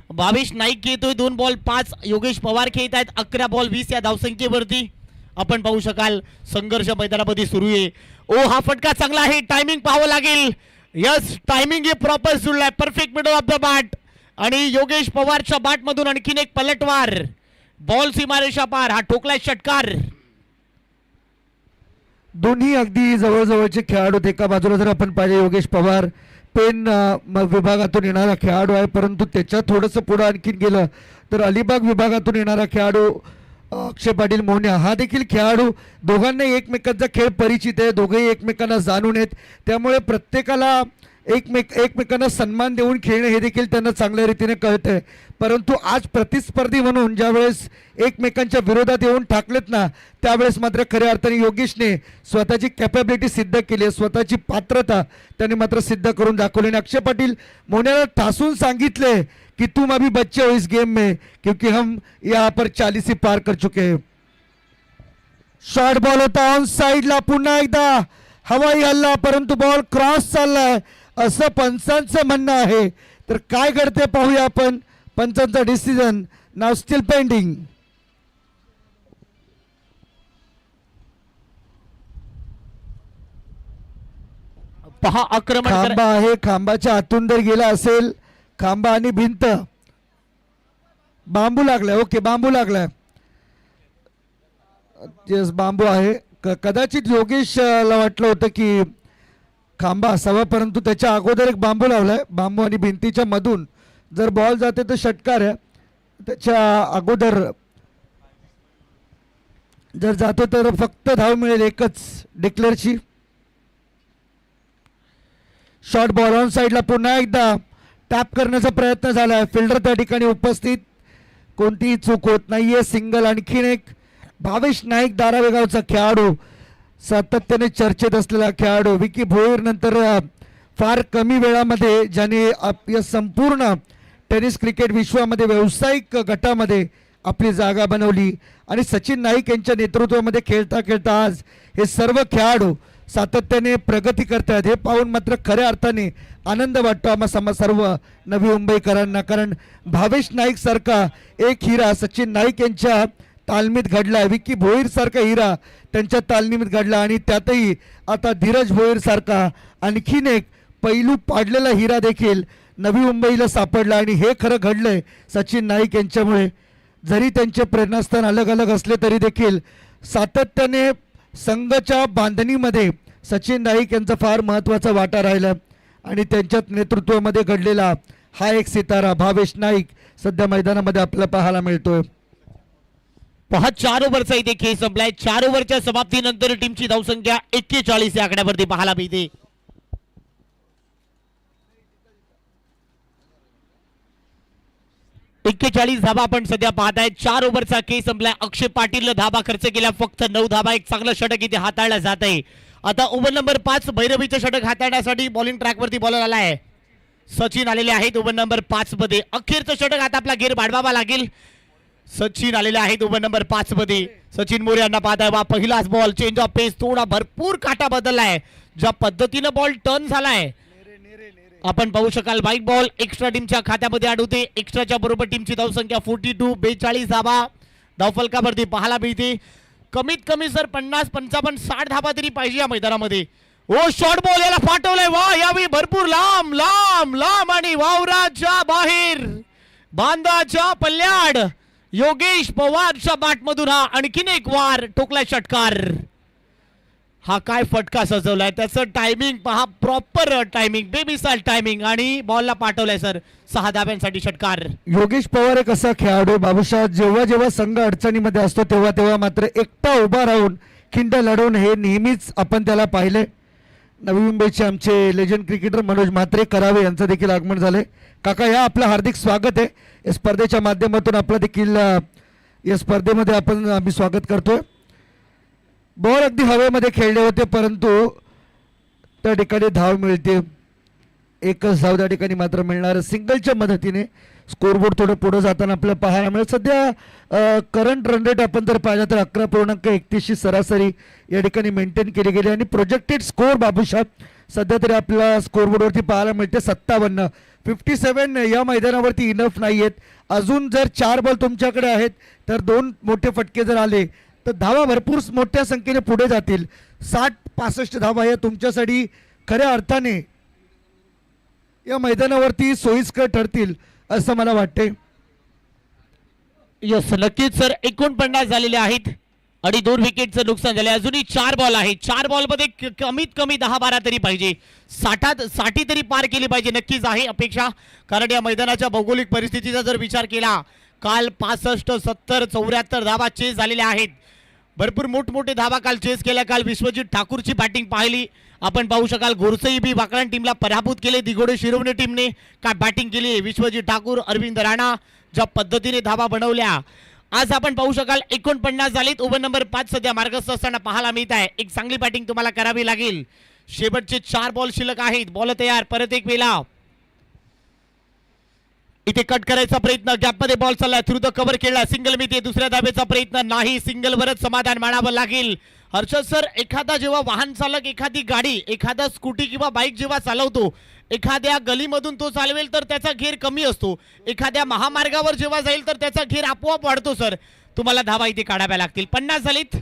भावेश नाईक खेळतोय 2 बॉल 5. योगेश पवार खेळत आहेत 11 बॉल 20 या धावसंख्येवरती. आपण पाहू शकाल संघर्ष मैदानामध्ये सुरू आहे. ओ हा फटका चांगला आहे. टायमिंग पाहावं लागेल. यस, टायमिंग हे प्रॉपर जुळलाय. Perfect middle of the bat आणि योगेश पवारच्या बॅट मधून आणखीन एक पलटवार. बॉल सीमारेषा पार. हा ठोकलाय षटकार. दोन्ही अगदी जवळजवळचे खेळाडू. एका बाजूला जर आपण पाहिजे योगेश पवार पेन विभागातून येणारा खेळाडू आहे, परंतु त्याच्यात थोडंसं पुढं आणखीन गेलं तर अलिबाग विभागातून येणारा खेळाडू अक्षय पाटील मोन्या हा देखील खेळाडू. दोघांना एकमेकांचा खेळ परिचित आहे, दोघेही एकमेकांना जाणून आहेत, त्यामुळे प्रत्येकाला एकमेकांना सन्मान देऊन खेळणे हे देखील त्यांना चांगल्या रीतीने कळतंय. परंतु आज प्रतिस्पर्धी म्हणून ज्यावेळेस एकमेकांच्या विरोधात येऊन ठाकलेत ना, त्यावेळेस मात्र खऱ्या अर्थाने योगेशने स्वतःची कॅपॅबिलिटी सिद्ध केली आहे, स्वतःची पात्रता त्याने मात्र सिद्ध करून दाखवली. आणि अक्षय पाटील मोन्याला ठासून सांगितले कि तुम अभी बच्चे हो इस गेम में, क्योंकि हम यहाँ पर 40 ही पार कर चुके हैं. शॉर्ट बॉल होता ऑन साइडला. पुन्हा एकदा हवाई हल्ला, परंतु बॉल क्रॉस चाललाय असं पंचांचं म्हणणं आहे. तर काय घडते पाहूया आपण. पंचांचा डिसिजन नाव स्टील पेंडिंग. पहा आक्रमण खांबा आहे, खांबाच्या आतून जर गेला असेल, खांबा आणि भिंत, बांबू लागलाय. ओके, बांबू लागलाय. बांबू आहे. कदाचित योगेशला वाटलं होतं की खांबा असावा, परंतु त्याच्या अगोदर एक बांबू लावलाय. बांबू आणि भिंतीच्या मधून जर बॉल जाते तर षटकार आहे. त्याच्या अगोदर जर जातो तर फक्त धाव मिळेल एकच डिक्लेअरची. शॉर्ट बॉल ऑन साइडला. पुन्हा एकदा टॅप करण्याचा प्रयत्न झाला. फिल्डर त्या ठिकाणी उपस्थित, कोणतीही चूक होत नाहीये. सिंगल. आणखीन एक भावेश नाईक दारावेगावचा खेळाडू, सातत्याने चर्चेत असलेला खेळाडू. विकी भोईर नंतर फार कमी वेळामध्ये ज्याने या संपूर्ण टेनिस क्रिकेट विश्वामध्ये व्यावसायिक गटामध्ये आपली जागा बनवली. आणि सचिन नाईक यांच्या नेतृत्वामध्ये खेळता खेळता आज हे सर्व खेळाडू सातत्याने प्रगती करतात. हे पाहून मात्र खऱ्या अर्थाने आनंद वाटतो आम्हा सर्व नवी मुंबईकरांना, कारण भावेश नाईक सारखा एक हिरा सचिन नाईक यांच्या तालमीत घडला. विकी भोईर सारखा हिरा त्यांच्या तालमीत घडला आणि त्यातही आता धीरज भोईर सारखा आणखीन एक पैलू पाडलेला हिरा देखील नवी मुंबईला सापडला. आणि हे खरं घडलंय सचिन नाईक यांच्यामुळे. जरी त्यांचे प्रेरणास्थान अलग अलग असले तरी देखील सातत्याने संघाच्या बांधणीमध्ये सचिन नाईक यांचा फार महत्त्वाचा वाटा राहिला. आणि त्यांच्या नेतृत्वामध्ये घडलेला हा एक सितारा भावेश नाईक सध्या मैदानामध्ये आपल्याला पाहायला मिळतोय. पहा 4 ओव्हरचा इथे खेळ संपलाय. 4 ओव्हरच्या समाप्तीनंतर टीमची धावसंख्या 41 या आकड्यावरती पाहायला मिळते. धाबा आपण सध्या पाहताय. 4 ओव्हरचा खेळ संपलाय. अक्षय पाटील धाबा खर्च केला, फक्त 9 धाबा. एक चांगलं षटक इथे हाताळलं जात आहे. आता ओव्हर नंबर 5 भैरवीचं षटक हाताळण्यासाठी बॉलिंग ट्रॅकवरती बॉलर आलाय. सचिन आलेले आहेत ओव्हर नंबर 5 मध्ये. अखेरचं षटक आता आपला घेर वाढवावा लागेल. सचिन आलेले आहेत ओव्हर नंबर 5 मध्ये. सचिन मोरे यांना पाहताय. वा पहिलाच बॉल, चेंज ऑफ पेस, थोडा भरपूर काटा बदललाय. ज्या पद्धतीनं बॉल टर्न झालाय आपण पाहू शकाल. वाईट बॉल एक्स्ट्रा टीमच्या खात्यामध्ये अडवते. एक्स्ट्राच्या बरोबर टीमची धावसंख्या 42, 42 धाबा धावफलकावरती पाहायला मिळते. कमीत कमी सर 50, 55, 60 धाबा तरी पाहिजे या मैदानामध्ये. ओ शॉर्ट बॉल याला पाठवलाय. वा यावेळी भरपूर लांब लांब लांब आणि वावराच्या बाहेर बांधाच्या पल्ल्याड योगेश पवारच्या बॅटमधून हा आणखीन एक वार ठोकलाय षटकार. हा काय फटका सजवलाय, त्याचं टायमिंग पहा, प्रॉपर टायमिंग, बेमिसाल टायमिंग, आणि बॉलला पाठवलाय सर 6 धाब्यांसाठी षटकार. योगेश पवार एक असा खेळाडू बाबूशाह, जेव्हा जेव्हा संघ अडचणीमध्ये असतो तेव्हा तेव्हा मात्र एकटा उभा राहून खिंड लढवून हे नेहमीच आपण त्याला पाहिले. नवी मुंबईचे आमचे लेजंड क्रिकेटर मनोज म्हात्रे करावे यांचं देखील आगमन झाले. काका या आपलं हार्दिक स्वागत आहे. या स्पर्धेच्या माध्यमातून आपलं देखील या स्पर्धेमध्ये आम्ही स्वागत करतोय. बॉल अगदी हवेमध्ये खेळले होते परंतु त्या ठिकाणी धाव मिळते. एकच धाव त्या ठिकाणी मात्र मिळणार. सिंगलच्या मदतीने स्कोरबोर्ड थोडं पुढे जाताना आपल्याला पाहायला मिळेल. सध्या करंट रन रेट आपण जर पाहिलं तर 11.31 सरासरी या ठिकाणी मेंटेन केली गेली. आणि प्रोजेक्टेड स्कोर बाबूशाह सध्या तरी आपल्या स्कोरबोर्डवरती पाहायला मिळते 57. 57 या मैदानावरती इनफ नाही आहेत. अजून जर 4 बॉल तुमच्याकडे आहेत तर 2 मोठे फटके जर आले तर धावा भरपूर मोठ्या संख्येने पुढे जातील. 60-65 धावा या तुमच्यासाठी खऱ्या अर्थाने या मैदानावरती सोयीस्कर ठरतील असं मला वाटते. यस नक्कीच सर. 49 झालेले आहेत आणि 2 विकेटचं नुकसान झाले. अजूनही 4 बॉल आहेत. 4 बॉलमध्ये कमीत कमी 10-12 तरी पाहिजे. 60 तरी पार केली पाहिजे नक्कीच आहे अपेक्षा. कारण या मैदानाच्या भौगोलिक परिस्थितीचा जर विचार केला, काल 65, 70, 74 धावा चेस झालेल्या आहेत. भरपूर मोठमोठे धावा काल चेस केल्या. काल विश्वजित ठाकूरची बॅटिंग पाहिली आपण पाहू शकाल. घोरसई बी वाकडाण टीमला पराभूत केले. दिघोडे शिरवणे टीमने काय बॅटिंग केली. विश्वजित ठाकूर, अरविंद राणा ज्या पद्धतीने धावा बनवल्या आज आपण पाहू शकाल. 49 झालीत. ओव्हर नंबर 5 सध्या मार्गस्थ असताना पाहायला मिळत आहे. एक चांगली बॅटिंग तुम्हाला करावी लागेल. शेवटचे 4 बॉल शिल्लक आहेत. बॉल तयार. परत एक वेळा इथे कट करायचा प्रयत्न. गॅपमध्ये बॉल चाललाय. थ्रू द कव्हर खेळला. सिंगल मिळते. दुसऱ्या धाब्याचा प्रयत्न नाही. सिंगलवरच समाधान मानावं लागेल. हर्षद सर, एखादा जेव्हा वाहन चालक एखादी गाडी, एखादा स्कूटी किंवा बाईक जेव्हा चालवतो, एखाद्या गलीमधून तो चालवेल तर त्याचा घेर कमी असतो. एखाद्या महामार्गावर जेव्हा जाईल तर त्याचा घेर आपोआप वाढतो. सर तुम्हाला धावा इथे काढाव्या लागतील. 50 झालीत.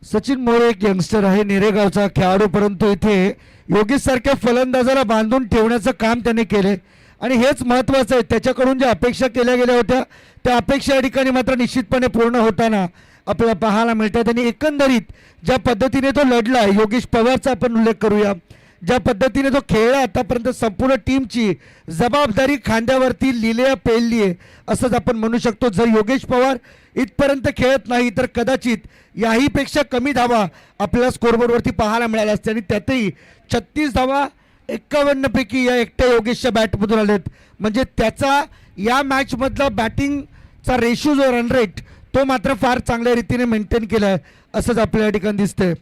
सचिन मोरे एक यंगस्टर आहे, नेरेगावचा खेळाडू, परंतु इथे योगेश सारख्या फलंदाजाला बांधून ठेवण्याचं काम त्याने केले आणि हेच महत्त्वाचं आहे. त्याच्याकडून ज्या अपेक्षा केल्या गेल्या होत्या त्या अपेक्षा या ठिकाणी मात्र निश्चितपणे पूर्ण होताना आपल्याला पाहायला मिळतात. आणि एकंदरीत ज्या पद्धतीने तो लढला, योगेश पवारचा आपण उल्लेख करूया, ज्या पद्धतीने तो खेळला आतापर्यंत, संपूर्ण टीमची जबाबदारी खांद्यावरती लिहिल्या पेलली आहे असंच आपण म्हणू शकतो. जर योगेश पवार इथपर्यंत खेळत नाही तर कदाचित याहीपेक्षा कमी धावा आपल्याला स्कोरबोर्डवरती पाहायला मिळाल्या असते. आणि त्यातही 36 धावा 51 पैकी या एकट्या योगेशच्या बॅटमधून आलेत. म्हणजे त्याचा या मॅचमधला बॅटिंगचा रेशो जो रन रेट तो मात्र फार चांगल्या रीतीने मेंटेन केला आहे असंच आपल्या ठिकाणी दिसतंय.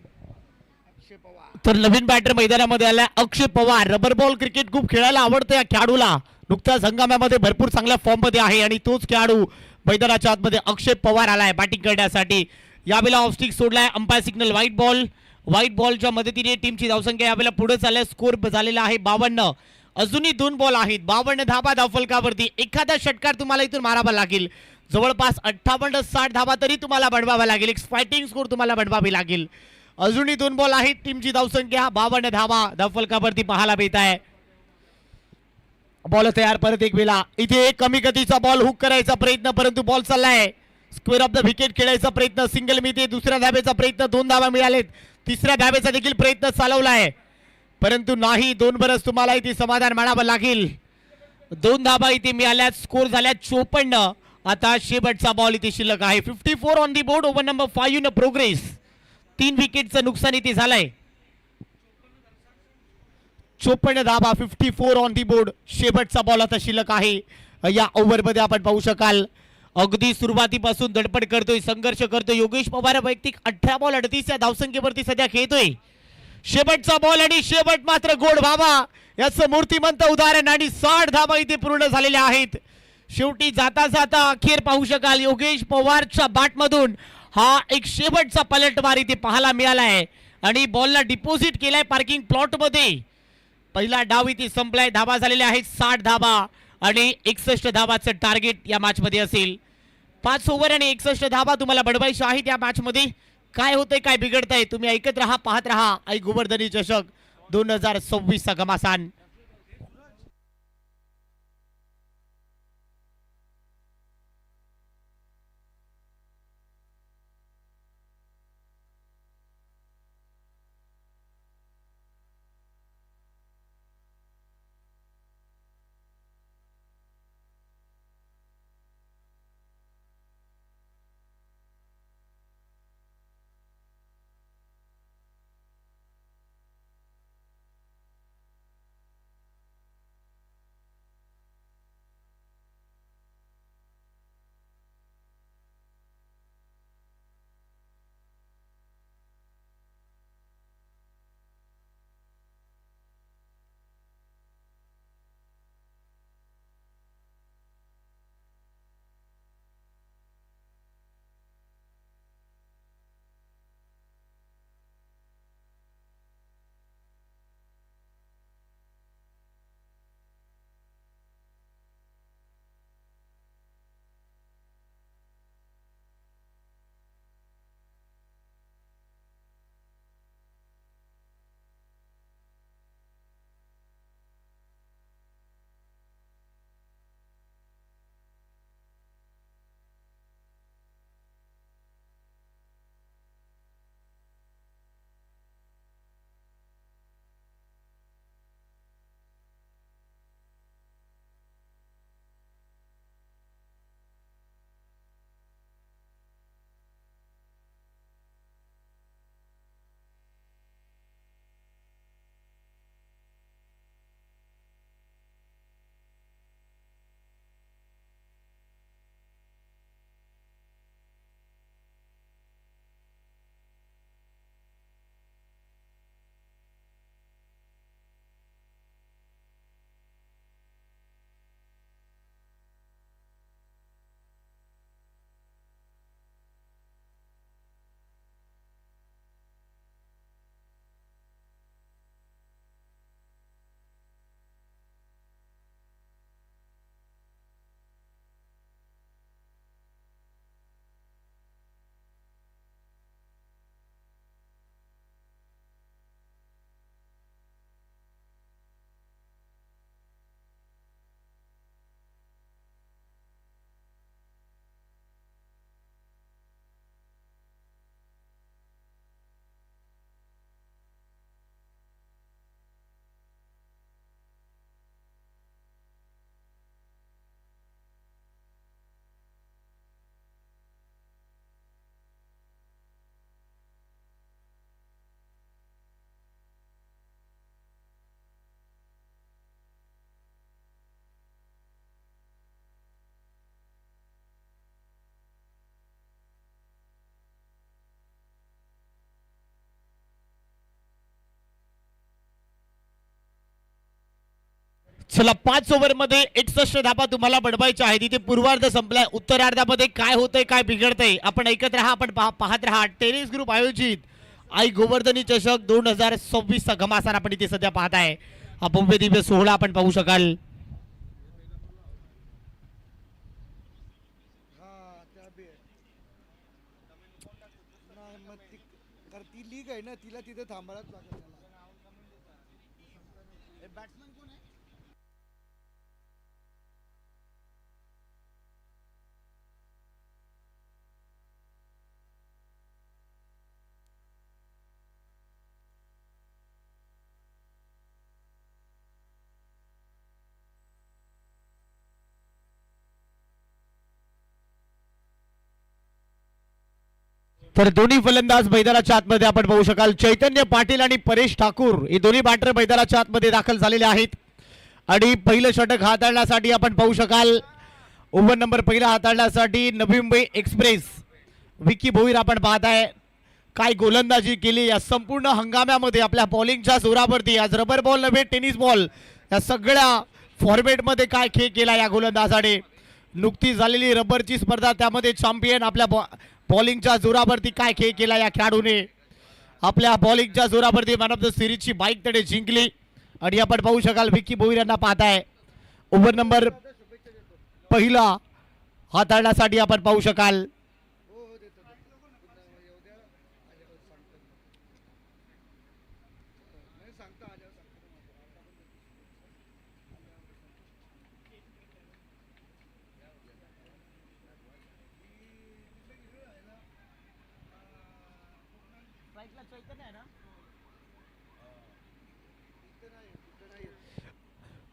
तर नवीन बॅटर मैदानामध्ये आलाय अक्षय पवार. रबर बॉल क्रिकेट खूप खेळायला आवडतं या खेळाडूला. नुकत्याच हंगामामध्ये भरपूर चांगल्या फॉर्म मध्ये आहे आणि तोच खेळाडू मैदानाच्या आतमध्ये अक्षय पवार आलाय बॅटिंग करण्यासाठी. यावेळेला ऑफ स्टिक सोडलाय. Umpire signal white ball. White बॉलच्या मदतीने टीमची धावसंख्या यावेळेला पुढे चालल्या. स्कोर झालेला आहे 52. अजूनही 2 बॉल आहेत. 52 धाबा धावफलकावरती. एखादा षटकार तुम्हाला इथून मारावा लागेल. जवळपास 58-60 धाबा तरी तुम्हाला बनवावा लागेल. एक फायटिंग स्कोर तुम्हाला बनवावी लागेल. अजूनही 2 बॉल आहेत. टीमची धावसंख्या 52 धाबा धावफलकावरती पाहायला मिळत आहे. बॉल तयार. परत एक वेळा इथे कमी गतीचा बॉल हुक करायचा प्रयत्न, परंतु बॉल चाललाय. स्क्वेअर ऑफ द विकेट खेळायचा प्रयत्न. सिंगल मिळते. दुसऱ्या धाब्याचा प्रयत्न. 2 धाबा मिळालेत. तिसऱ्या धाब्याचा देखील प्रयत्न चालवलाय परंतु नाही. 2 बरस तुम्हाला इथे समाधान मानावं लागेल. 2 धाबा इथे मिळाल्यात. स्कोर झाल्या 54. आता शेवटचा बॉल इथे शिल्लक आहे. 54 on the board. Over number 5 in progress. 3 विकेटचं नुकसान इथे झालंय. 54 धाबा. 54 ऑन दी बोर्ड. शेवटचा बॉल आता शिल्लक आहे या ओव्हरमध्ये. आपण पाहू शकाल अगदी सुरुवातीपासून धडपड करतोय, संघर्ष करतोय योगेश पवार. वैयक्तिक 18 बॉल 38 या धावसंख्येवरती सध्या खेळतोय. शेवटचा बॉल आणि शेवट मात्र गोड व्हावा याचं मूर्तिमंत उदाहरण. आणि 60 धाबा इथे पूर्ण झालेल्या आहेत. शेवटी जाता जाता अखेर पाहू शकाल योगेश पवारच्या बॅटमधून हा एक शेवटचा पलटवार इथे पाहायला मिळाला आहे. आणि बॉलला डिपॉझिट केलाय पार्किंग प्लॉट मध्ये. पहिला डाव इथे संपलाय. धाबा झालेल्या आहेत 60 धाबा आणि 61 धाबाचं टार्गेट या मॅच मध्ये असेल. 5 ओव्हर आणि 61 धाबा तुम्हाला बडवायच्या आहेत या मॅच मध्ये. काय होतंय, काय बिघडतंय, तुम्ही ऐकत राहा, पाहत राहा. आई गोवर्धनी चषक 2026 चा घमासान. चला 5 ओव्हर मध्ये 61 धाबा तुम्हाला बडवायच्या आहेत. इथे पूर्वार्ध संपलाय. उत्तरार्धामध्ये काय होतंय, काय बिघडतंय, आपण ऐकत राहा, आपण पाहत राहा. टेनिस ग्रुप आयोजित आई गोवर्धनी चषक 2026 चा घमासान आपण इथे सध्या पाहताय. हा भव्य दिव्य सोहळा आपण पाहू शकाल. ती लीग आहे ना, तिला तिथे थांबायलाच लागेल. तर दोन्ही फलंदाज मैदानाच्या आतमध्ये आपण पाहू शकाल. चैतन्य पाटील आणि परेश ठाकूर हे दोन्ही बॅटर मैदानाच्या आतमध्ये दाखल झालेले आहेत आणि पहिलं षटक हाताळण्यासाठी आपण पाहू शकाल. ओव्हर नंबर पहिला हाताळण्यासाठी नवी मुंबई एक्सप्रेस विक्की भोईर आपण पाहताय. काय गोलंदाजी केली या संपूर्ण हंगामामध्ये आपल्या बॉलिंगच्या जोरावरती. आज रबर बॉल नव्हे टेनिस बॉल या सगळ्या फॉर्मेटमध्ये काय खेळ केला या गोलंदाजाने. नुकतीच झालेली रबरची स्पर्धा त्यामध्ये चॅम्पियन आपल्या बॉलिंगच्या जोरावरती काय खेळ केला या खेळाडूने. आपल्या बॉलिंगच्या जोरावरती मॅन ऑफ द सिरीजची बाईक तडे जिंकली आणि आपण पाहू शकाल विक्की भोईर यांना पाहताय. ओव्हर नंबर पहिला हाताळण्यासाठी आपण पाहू शकाल.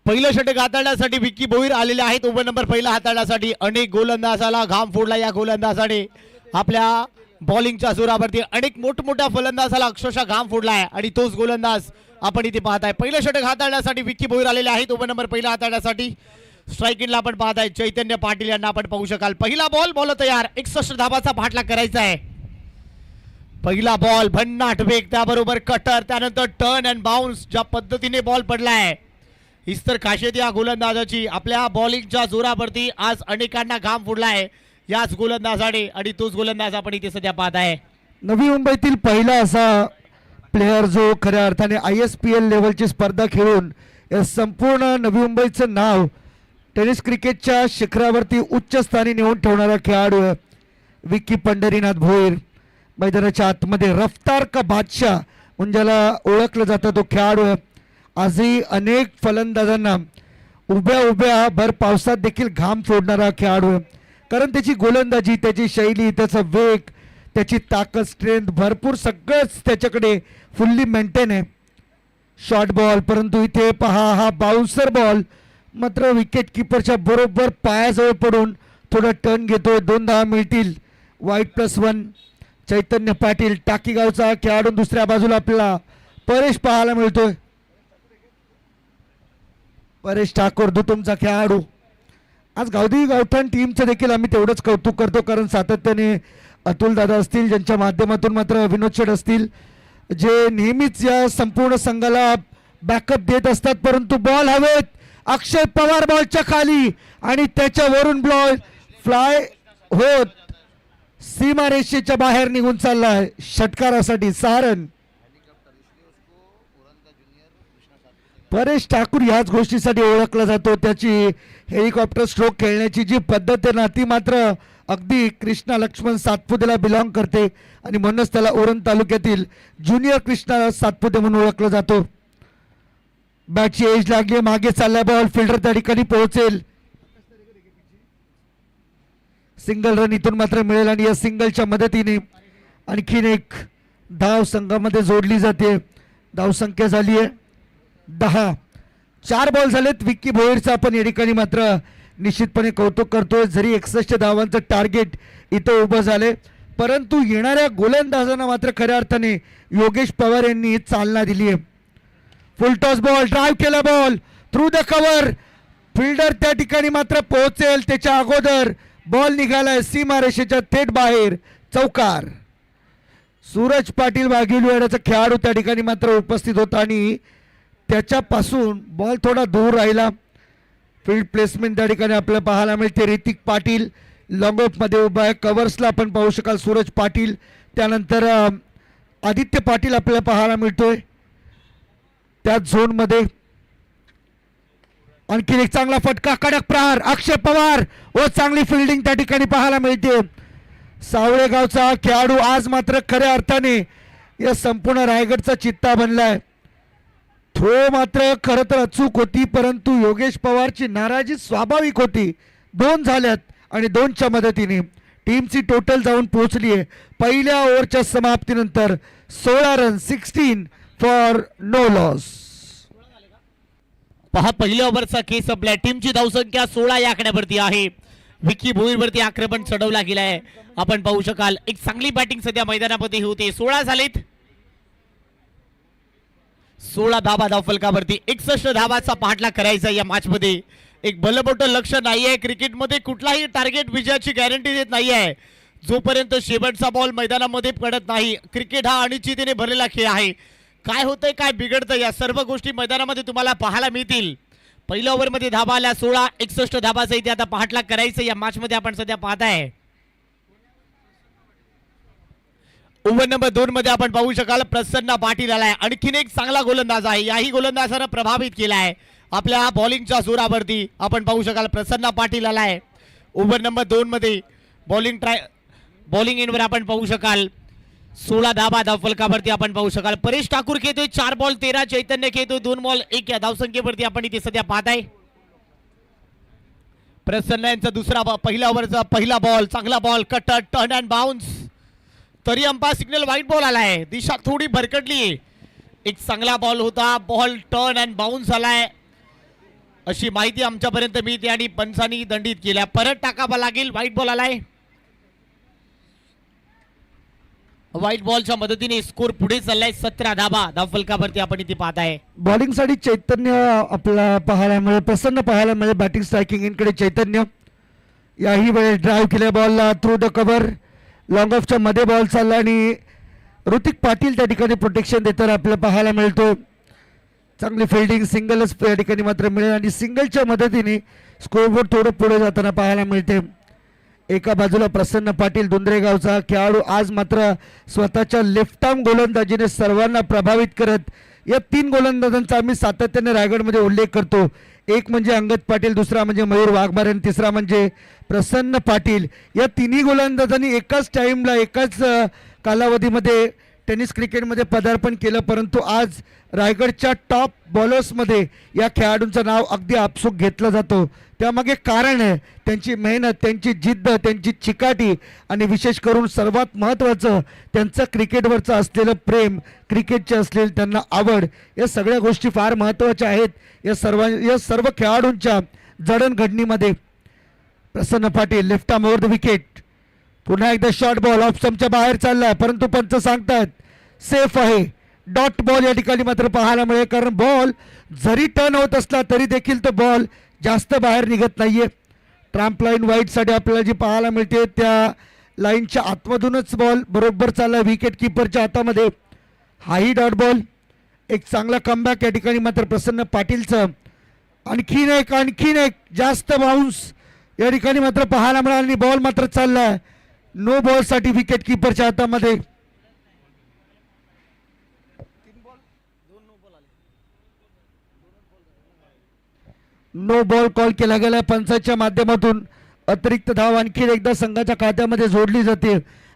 पहिलं षटक हाताळण्यासाठी विक्की भोईर आलेले आहेत. ओव्हर नंबर पहिला हाताळण्यासाठी अनेक गोलंदाजाला घाम फोडला या गोलंदाजाने. आपल्या बॉलिंगच्या जोरावरती अनेक मोठमोठ्या फलंदाजाला अक्षरशः घाम फोडलाय आणि तोच गोलंदाज आपण इथे पाहताय. पहिलं षटक हाताळण्यासाठी विक्की भोईर आलेले आहेत. ओव्हर नंबर पहिला हाताळण्यासाठी स्ट्राईक इनला आपण पाहताय चैतन्य पाटील यांना आपण पाहू शकाल. पहिला बॉल तयार. 61 धावाचा भाटला करायचा आहे. पहिला बॉल भन्नाट वेग त्याबरोबर कटर त्यानंतर टर्न अँड बाउन्स ज्या पद्धतीने बॉल पडलाय हीच तर खासियत या गोलंदाजाची. आपल्या बॉलिंगच्या जोरावरती आज अनेकांना घाम फुडलाय याच गोलंदाजाने आणि तोच गोलंदाज आपण इथे सध्या पाहत आहे. नवी मुंबईतील पहिला असा प्लेअर जो खऱ्या अर्थाने ISPL लेवलची स्पर्धा खेळून या संपूर्ण नवी मुंबईचं नाव टेनिस क्रिकेटच्या शिखरावरती उच्च स्थानी नेऊन ठेवणारा खेळाडू आहे विक्की पंढरीनाथ भोईर. मैदानाच्या आतमध्ये रफ्तार का बादशाह म्हणून ज्याला ओळखलं जातं तो खेळाडू आहे. आजही अनेक फलंदाजांना उभ्या उभ्या भर पावसात देखील घाम फोडणारा खेळाडू आहे. कारण त्याची गोलंदाजी, त्याची शैली, त्याचा वेग, त्याची ताकद, स्ट्रेंथ भरपूर सगळंच त्याच्याकडे फुल्ली मेंटेन आहे. शॉर्ट बॉल, परंतु इथे पहा हा बाउन्सर बॉल मात्र विकेट किपरच्या बरोबर पायाजवळ पडून थोडा टर्न घेतो. 2 धावा मिळतील. वाईट +1. चैतन्य पाटील टाकीगावचा खेळाडू दुसऱ्या बाजूला आपल्याला परेश पाहायला मिळतोय. परेश ठाकूर तुमचा खेळाडू. आज गावदेवी गावठाण टीमचं देखील आम्ही तेवढंच कौतुक करतो कारण सातत्याने अतुल दादा असतील ज्यांच्या माध्यमातून मात्र विनोद शेठ असतील जे नेहमीच या संपूर्ण संघाला बॅकअप देत असतात. परंतु बॉल हवेत. अक्षय पवार बॉलच्या खाली आणि त्याच्यावरून बॉल फ्लाय होत सीमारेषेच्या बाहेर निघून चाललाय षटकारासाठी 6 रन. परेश ठाकूर ह्याच गोष्टीसाठी ओळखला जातो. त्याची हेलिकॉप्टर स्ट्रोक खेळण्याची जी पद्धत आहे ना ती मात्र अगदी कृष्णा लक्ष्मण सातपुतेला बिलॉंग करते आणि म्हणूनच त्याला उरण तालुक्यातील ज्युनियर कृष्णा सातपुते म्हणून ओळखलं जातो. बॅटची एज लागली, मागे चाललाय बॉल. फिल्डर त्या ठिकाणी पोहोचेल. सिंगल रन इथून मात्र मिळेल आणि या सिंगलच्या मदतीने आणखीन एक धाव संघामध्ये जोडली जाते. धावसंख्या झाली आहे 10. 4 बॉल झालेत विक्की भोईरचं. आपण या ठिकाणी मात्र निश्चितपणे कौतुक करतोय. जरी 61 धावांचं टार्गेट इथं उभं झालंय परंतु येणाऱ्या गोलंदाजांना मात्र खऱ्या अर्थाने योगेश पवार यांनी चालना दिली आहे. फुल टॉस बॉल, ड्राईव्ह केला ball through the cover. Fielder त्या ठिकाणी मात्र पोहोचेल त्याच्या अगोदर. बॉल निघालाय सीमारेषेच्या थेट बाहेर. चौकार. सूरज पाटील वाघिलवाड्याचा खेळाडू त्या ठिकाणी मात्र उपस्थित होता आणि त्याच्यापासून बॉल थोडा दूर राहिला. फील्ड प्लेसमेंट त्या ठिकाणी आपल्याला पाहायला मिळते. ऋतिक पाटील लॉंग ऑफ मध्ये उभा आहे. कव्हर्सला आपण पाहू शकाल सूरज पाटील. त्यानंतर आदित्य पाटील आपल्याला पाहायला मिळतोय त्याच झोन मध्ये. आणखी एक चांगला फटका, कडक प्रहार. अक्षय पवार व चांगली फिल्डिंग त्या ठिकाणी पाहायला मिळते. सावळेगावचा खेळाडू आज मात्र खऱ्या अर्थाने या संपूर्ण रायगडचा चित्ता बनलाय. थ्रो मात्र खरं तर अचूक होती परंतु योगेश पवारची नाराजी स्वाभाविक होती. 2 झाल्यात आणि 2च्या मदतीने टीमची टोटल जाऊन पोहोचली आहे पहिल्या ओव्हरच्या समाप्तीनंतर 16 रन. 16 for no loss. पहा पहिल्या ओव्हरचा केस आपल्या टीमची धावसंख्या 16 या आकड्यावरती आहे. विकी भोईरवरती आक्रमण चढवला गेलाय. आपण पाहू शकाल एक चांगली बॅटिंग सध्या मैदानामध्ये होते. 16 झालेत. 16 धाबा धावफलकावरती 61 धावाचा पाठलाग करायचा या मॅच मध्ये. एक भलमोठं लक्ष नाहीये क्रिकेटमध्ये. कुठलाही टार्गेट विजयाची गॅरंटी देत नाहीये जोपर्यंत शेवटचा बॉल मैदानामध्ये पडत नाही. क्रिकेट हा अनिश्चिततेने भरलेला खेळ आहे. काय होतंय काय बिघडतं या सर्व गोष्टी मैदानामध्ये तुम्हाला पाहायला मिळतील. पहिल्या ओव्हरमध्ये धाबा आल्या 16. 61 धाबाचा इथे आता पाठलाग करायचं या मॅच मध्ये आपण सध्या पाहताय. ओव्हर नंबर 2 मध्ये आपण पाहू शकाल प्रसन्न पाटील आलाय. आणखीन एक चांगला गोलंदाज आहे. याही गोलंदाजानं प्रभावित केलाय आपल्या बॉलिंगच्या जोरावरती. आपण पाहू शकाल प्रसन्न पाटील आलाय. ओव्हर नंबर 2 मध्ये बॉलिंग इनवर आपण पाहू शकाल 16 धाबा धावफलकावरती. आपण पाहू शकाल परेश ठाकूर खेळतोय 4 बॉल 13. चैतन्य खेळतोय 2 बॉल 1 या धावसंख्येवरती आपण इथे सध्या पाहताय. प्रसन्न यांचा पहिल्या ओव्हरचा पहिला बॉल चांगला ball cut turn and bounce. तरी अंपायर सिग्नल व्हाईट बॉल आलाय. दिशा थोडी भरकटली. एक चांगला बॉल होता. बॉल टर्न अँड बाउन्स आलाय अशी माहिती आमच्यापर्यंत मिळते आणि पंचांनी दंडित केल्या. परत टाकावा लागेल. व्हाईट बॉल आलाय. व्हाईट बॉलच्या मदतीने स्कोर पुढे चाललाय. 17 धाबा धावफलकावरती आपण इथे पाहताय. बॉलिंग साठी चैतन्य आपला पाहायला मिळेल. प्रसन्न पाहायला मिळेल. बॅटिंग स्ट्रायकिंग इनकडे चैतन्य. याही वेळेस ड्राईव्ह केल्या बॉलला थ्रू द कव्हर. लॉंग ऑफच्या मध्ये बॉल चालला आणि ऋतिक पाटील त्या ठिकाणी प्रोटेक्शन देताना आपल्याला पाहायला मिळतो. चांगली फिल्डिंग सिंगलच या ठिकाणी मात्र मिळेल आणि सिंगलच्या मदतीने स्कोरबोर्ड थोडं पुढे जाताना पाहायला मिळते. एका बाजूला प्रसन्न पाटील दुंद्रेगावचा खेळाडू आज मात्र स्वतःच्या लेफ्ट आर्म गोलंदाजीने सर्वांना प्रभावित करत या 3 गोलंदाजांचा आम्ही सातत्याने रायगडमध्ये उल्लेख करतो. एक म्हणजे अंगद पाटील, दुसरा म्हणजे मयूर वाघमारे आणि तिसरा म्हणजे प्रसन्न पाटील. या तिन्ही गोलंदाजांनी एकाच टाइमला एकाच कालावधीमध्ये टेनिस क्रिकेटमध्ये पदार्पण केलं. परंतु आज रायगडच्या टॉप बॉलर्समध्ये या खेळाडूंचं नाव अगदी आपसूक घेतलं जातं. त्यामागे कारण आहे त्यांची मेहनत, त्यांची जिद्द, त्यांची चिकाटी आणि विशेष करून सर्वात महत्त्वाचं त्यांचं क्रिकेटवरचं असलेलं प्रेम, क्रिकेटचे असलेली त्यांना आवड. या सगळ्या गोष्टी फार महत्त्वाच्या आहेत या सर्व खेळाडूंच्या जडणघडणीमध्ये. Prasanna Patil left arm over the wicket. पुन्हा एकदा शॉर्ट बॉल ऑफ स्टंपच्या बाहेर चाललाय परंतु पंच सांगतात सेफ आहे. डॉट बॉल या ठिकाणी मात्र पाहायला मिळेल कारण बॉल जरी टर्न होत असला तरी देखील तो बॉल जास्त बाहेर निघत नाहीये. ट्रॅम्प लाईन वाईटसाठी आपल्याला जी पाहायला मिळते त्या लाईनच्या आतमधूनच बॉल बरोबर चालला विकेट किपरच्या हातामध्ये. हाही डॉट बॉल. एक चांगला कमबॅक या ठिकाणी मात्र प्रसन्न पाटीलचं. आणखीन एक जास्त बाउन्स या ठिकाणी मात्र पाहायला मिळाला आणि बॉल मात्र चाललाय नो बॉल साठी विकेट किपरच्या हातामध्ये. नो बॉल कॉल केला गेला पंचाच्या माध्यमातून. अतिरिक्त धाव आणखी एकदा संघाच्या खात्यामध्ये जोडली जाते.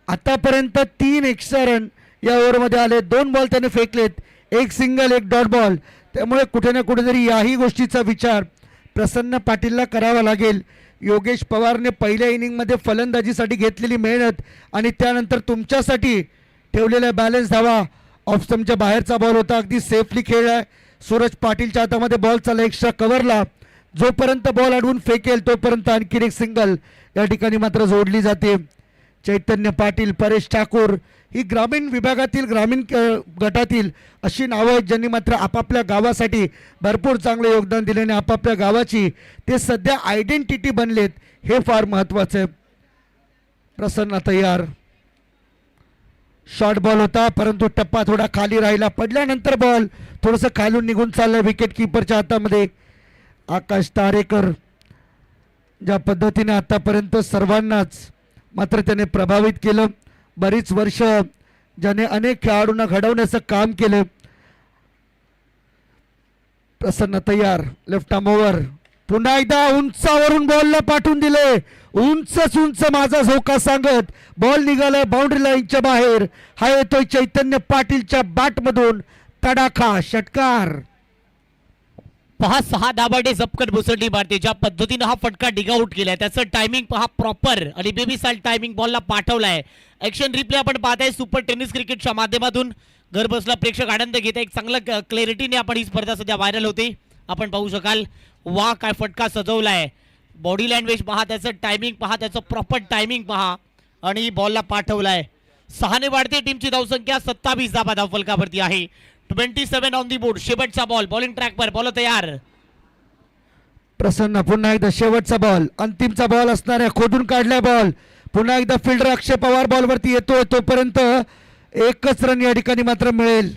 आतापर्यंत 3 एक्स्ट्रा रन या ओव्हरमध्ये आले. 2 बॉल त्याने फेकलेत, 1 सिंगल 1 डॉट बॉल. त्यामुळे कुठे ना कुठेतरी याही गोष्टीचा विचार प्रसन्न पाटीलला करावा लागेल. योगेश पवारने पहिल्या इनिंगमध्ये फलंदाजीसाठी घेतलेली मेहनत आणि त्यानंतर तुमच्यासाठी ठेवलेल्या बॅलन्स धावा ऑफ स्टंपच्या बाहेरचा बॉल होता. अगदी सेफली खेळलाय. सूरज पाटीलच्या हातामध्ये बॉल चालला एक्स्ट्रा कव्हरला. जोपर्यंत बॉल अडवून फेकेल तोपर्यंत आणखी एक सिंगल या ठिकाणी मात्र जोडली जाते. चैतन्य पाटील, परेश ठाकूर ही ग्रामीण विभागातील ग्रामीण गटातील अशी नावं आहेत ज्यांनी मात्र आपापल्या गावासाठी भरपूर चांगले योगदान दिले आणि आपापल्या गावाची ते सध्या आयडेंटिटी बनलेत. हे फार महत्त्वाचं आहे. प्रसन्न तयार. शॉर्ट बॉल होता परंतु टप्पा थोडा खाली राहिला. पडल्यानंतर बॉल थोडंसं खालून निघून चाललं विकेट किपरच्या हातामध्ये. आकाश तारेकर ज्या पद्धतीने आतापर्यंत सर्वांनाच मात्र त्याने प्रभावित केलं. बरीच वर्ष ज्याने अनेक खेळाडूंना घडवण्याचं काम केलं. प्रसन्न तयार. Left arm over. पुन्हा एकदा उंचावरून बॉलला पाठवून दिले. उंच माझा झोका सांगत बॉल निघालाय बाउंड्री लाईनच्या बाहेर. हा येतोय चैतन्य पाटीलच्या बॅटमधून तडाखा षटकार. 6 धाबाडे झपकन मुसळली मारते. ज्या पद्धतीने हा फटका डिगआउट केलाय त्याचं टायमिंग पहा प्रॉपर आणि बेबी साल टायमिंग बॉलला पाठवलाय. ॲक्शन रिप्ले आपण पाहताय सुपर टेनिस क्रिकेटच्या माध्यमातून. घर बसला प्रेक्षक आनंद घेत एक चांगलं क्लॅरिटीने आपण ही स्पर्धा सध्या व्हायरल होते. आपण पाहू शकाल वा काय फटका सजवलाय. बॉडी लँग्वेज पहा, त्याचं टायमिंग पहा, त्याचं प्रॉपर टायमिंग पहा आणि बॉलला पाठवलाय. 6 वाढते टीमची धावसंख्या. 27 धाबा धावफलकावरती आहे. 27 ऑन दी बोर्ड. शेवटचा बॉल बॉलिंग ट्रॅकवर. बॉल तयार. प्रसन्न पुन्हा एकदा शेवटचा बॉल, अंतिमचा बॉल असणार आहे. खोदून काढलाय बॉल. पुन्हा एकदा फिल्डर अक्षय पवार बॉलवरती येतोय. तोपर्यंत एकच रन या ठिकाणी मात्र मिळेल.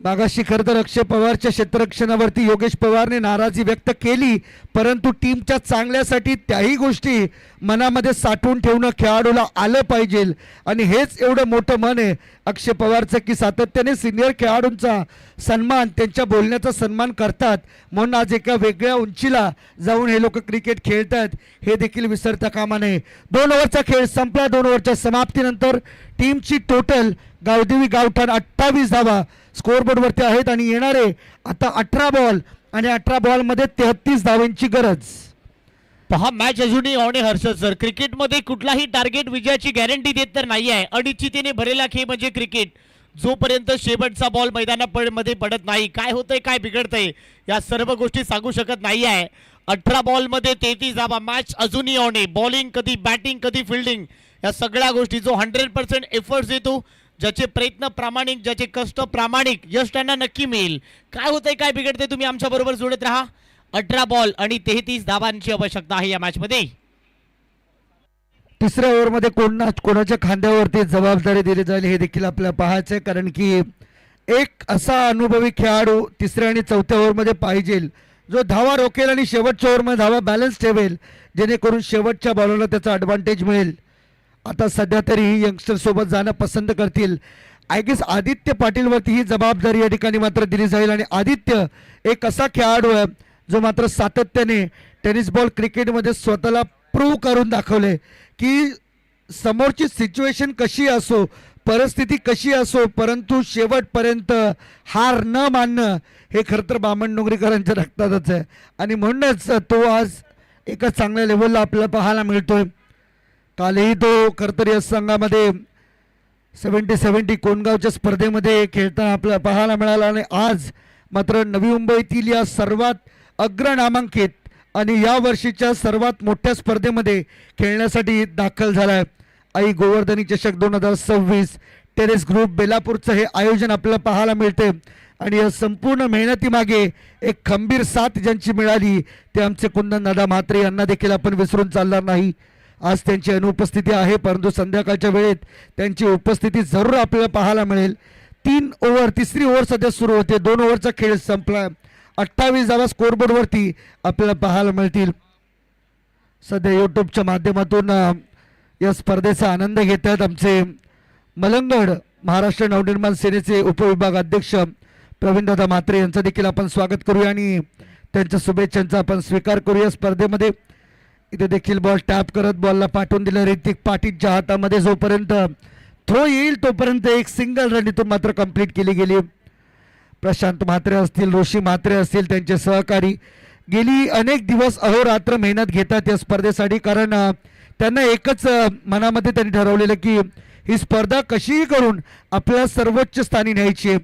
मागाशी खरं तर अक्षय पवारच्या क्षेत्ररक्षणावरती योगेश पवारने नाराजी व्यक्त केली, परंतु टीमच्या चांगल्यासाठी त्याही गोष्टी मनामध्ये साठवून ठेवणं खेळाडूला आलं पाहिजे. आणि हेच एवढं मोठं मन आहे अक्षय पवारचं की सातत्याने सिनियर खेळाडूंचा सन्मान, त्यांच्या बोलण्याचा सन्मान करतात. म्हणून आज एका वेगळ्या उंचीला जाऊन हे लोक क्रिकेट खेळतात हे देखील विसरता कामा नये. 2 ओव्हरचा खेळ संपला. 2 ओव्हरच्या समाप्तीनंतर टीमची टोटल गावदेवी गावठाण 28 धावा स्कोअरबोर्डवरती आहेत आणि येणारे आता 18 बॉल आणि 18 बॉलमध्ये 33 धावांची गरज. पहा, मॅच अजूनही ऑन आहे हर्षद सर. क्रिकेटमध्ये कुठलाही टार्गेट विजयाची गॅरंटी देत तर नाही आहे. अनिश्चिततेने भरलेला खेळ म्हणजे क्रिकेट. जोपर्यंत शेवटचा बॉल मैदानामध्ये पडत नाही, काय होतंय काय बिघडतंय या सर्व गोष्टी सांगू शकत नाही आहे. 18 बॉलमध्ये 33 धावा. मॅच अजूनही ऑन आहे. बॉलिंग कधी, बॅटिंग कधी, फिल्डिंग, या सगळ्या गोष्टी जो 100% एफर्ट्स देतो, ज्याचे प्रयत्न प्रामाणिक, ज्याचे कष्ट प्रामाणिक, यश त्यांना नक्की मिळेल. काय होतंय काय बिघडतंय तुम्ही आमच्या बरोबर जोडत राहा. 18 बॉल आणि 33 धावांची आवश्यकता आहे या मॅच मध्ये. तिसऱ्या ओव्हरमध्ये कोणाच्या खांद्यावरती जबाबदारी दिली जाईल हे देखील आपल्याला पाहायचं आहे, कारण की एक असा अनुभवी खेळाडू तिसऱ्या आणि चौथ्या ओव्हरमध्ये पाहिजे जो धावा रोकेल आणि शेवटच्या ओव्हरमध्ये धावा बॅलन्स ठेवेल, जेणेकरून शेवटच्या बॉलरला त्याचा ॲडव्हान्टेज मिळेल. आता सध्या तरी यंगस्टर सोबत जाणं पसंत करतील. आय गेस आदित्य पाटीलवरती ही जबाबदारी या ठिकाणी मात्र दिली जाईल. आणि आदित्य एक असा खेळाडू आहे जो मात्र सातत्याने टेनिस बॉल क्रिकेटमध्ये स्वतःला प्रूव्ह करून दाखवले की समोरची सिच्युएशन कशी असो, परिस्थिती कशी असो, परंतु शेवटपर्यंत हार न मानणं हे खरं तर बामण डोंगरीकरांच्या रक्तातच आहे. आणि म्हणूनच तो आज एका चांगल्या लेवलला आपल्याला पाहायला मिळतोय. कालही तो खरं तर या संघामध्ये 70-70 कोणगावच्या स्पर्धेमध्ये खेळताना आपल्याला पाहायला मिळाला. आणि आज मात्र नवी मुंबईतील या सर्वात अग्र नामांकित आणि या वर्षीच्या सर्वात मोठ्या स्पर्धेमध्ये खेळण्यासाठी दाखल झाला आहे. आई गोवर्धनी चषक 2026 टेरेस ग्रुप बेलापूरचं हे आयोजन आपल्याला पाहायला मिळते. आणि या संपूर्ण मेहनतीमागे एक खंबीर साथ ज्यांची मिळाली ते आमचे कुंदनदादा म्हात्रे यांना देखील आपण विसरून चालणार नाही. आज त्यांची अनुपस्थिती आहे, परंतु संध्याकाळच्या वेळेत त्यांची उपस्थिती जरूर आपल्याला पाहायला मिळेल. 3 ओव्हर, तिसरी ओव्हर सध्या सुरू होते. 2 ओव्हरचा खेळ संपला. 28 धावा स्कोअरबोर्डवरती आपल्याला पाहायला मिळतील. सध्या यूट्यूबच्या माध्यमातून या स्पर्धेचा आनंद घेतात आमचे मलंगड महाराष्ट्र नवनिर्माण सेनेचे उपविभाग अध्यक्ष प्रवीणदादा म्हात्रे यांचं देखील आपण स्वागत करूया आणि त्यांच्या शुभेच्छांचा आपण स्वीकार करूया. स्पर्धेमध्ये इथे देखील बॉल टॅप करत बॉलला पाठवून दिलं ऋतिक पाटीलच्या हातामध्ये. जोपर्यंत थ्रो येईल तोपर्यंत एक सिंगल रन इथून मात्र कंप्लीट केली गेली. प्रशांत म्हात्रे असतील, ऋषी म्हात्रे असतील, त्यांचे सहकारी गेली अनेक दिवस अहोरात्र मेहनत घेतात या स्पर्धेसाठी, कारण त्यांना एकच मनामध्ये त्यांनी ठरवलेलं की ही स्पर्धा कशीही करून आपल्या सर्वोच्च स्थानी न्यायची.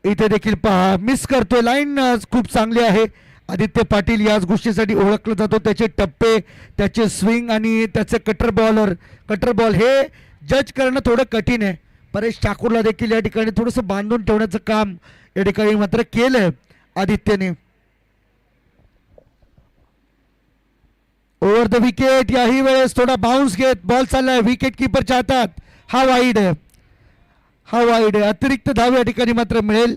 इथे देखील पहा मिस करतोय. लाईन खूप चांगली आहे. आदित्य पाटील याच गोष्टीसाठी ओळखला जातो. त्याचे टप्पे, त्याचे स्विंग आणि त्याचे कटर बॉल हे जज करणं थोडं कठीण आहे. परेश ठाकूरला देखील या ठिकाणी थोडंसं बांधून ठेवण्याचं काम या ठिकाणी मात्र केलंय आदित्यने. Over the wicket. याही वेळेस थोडा बाउन्स घेत बॉल चाललाय. विकेट किपरच्या हातात. हा वाईड आहे. अतिरिक्त धाव या ठिकाणी मात्र मिळेल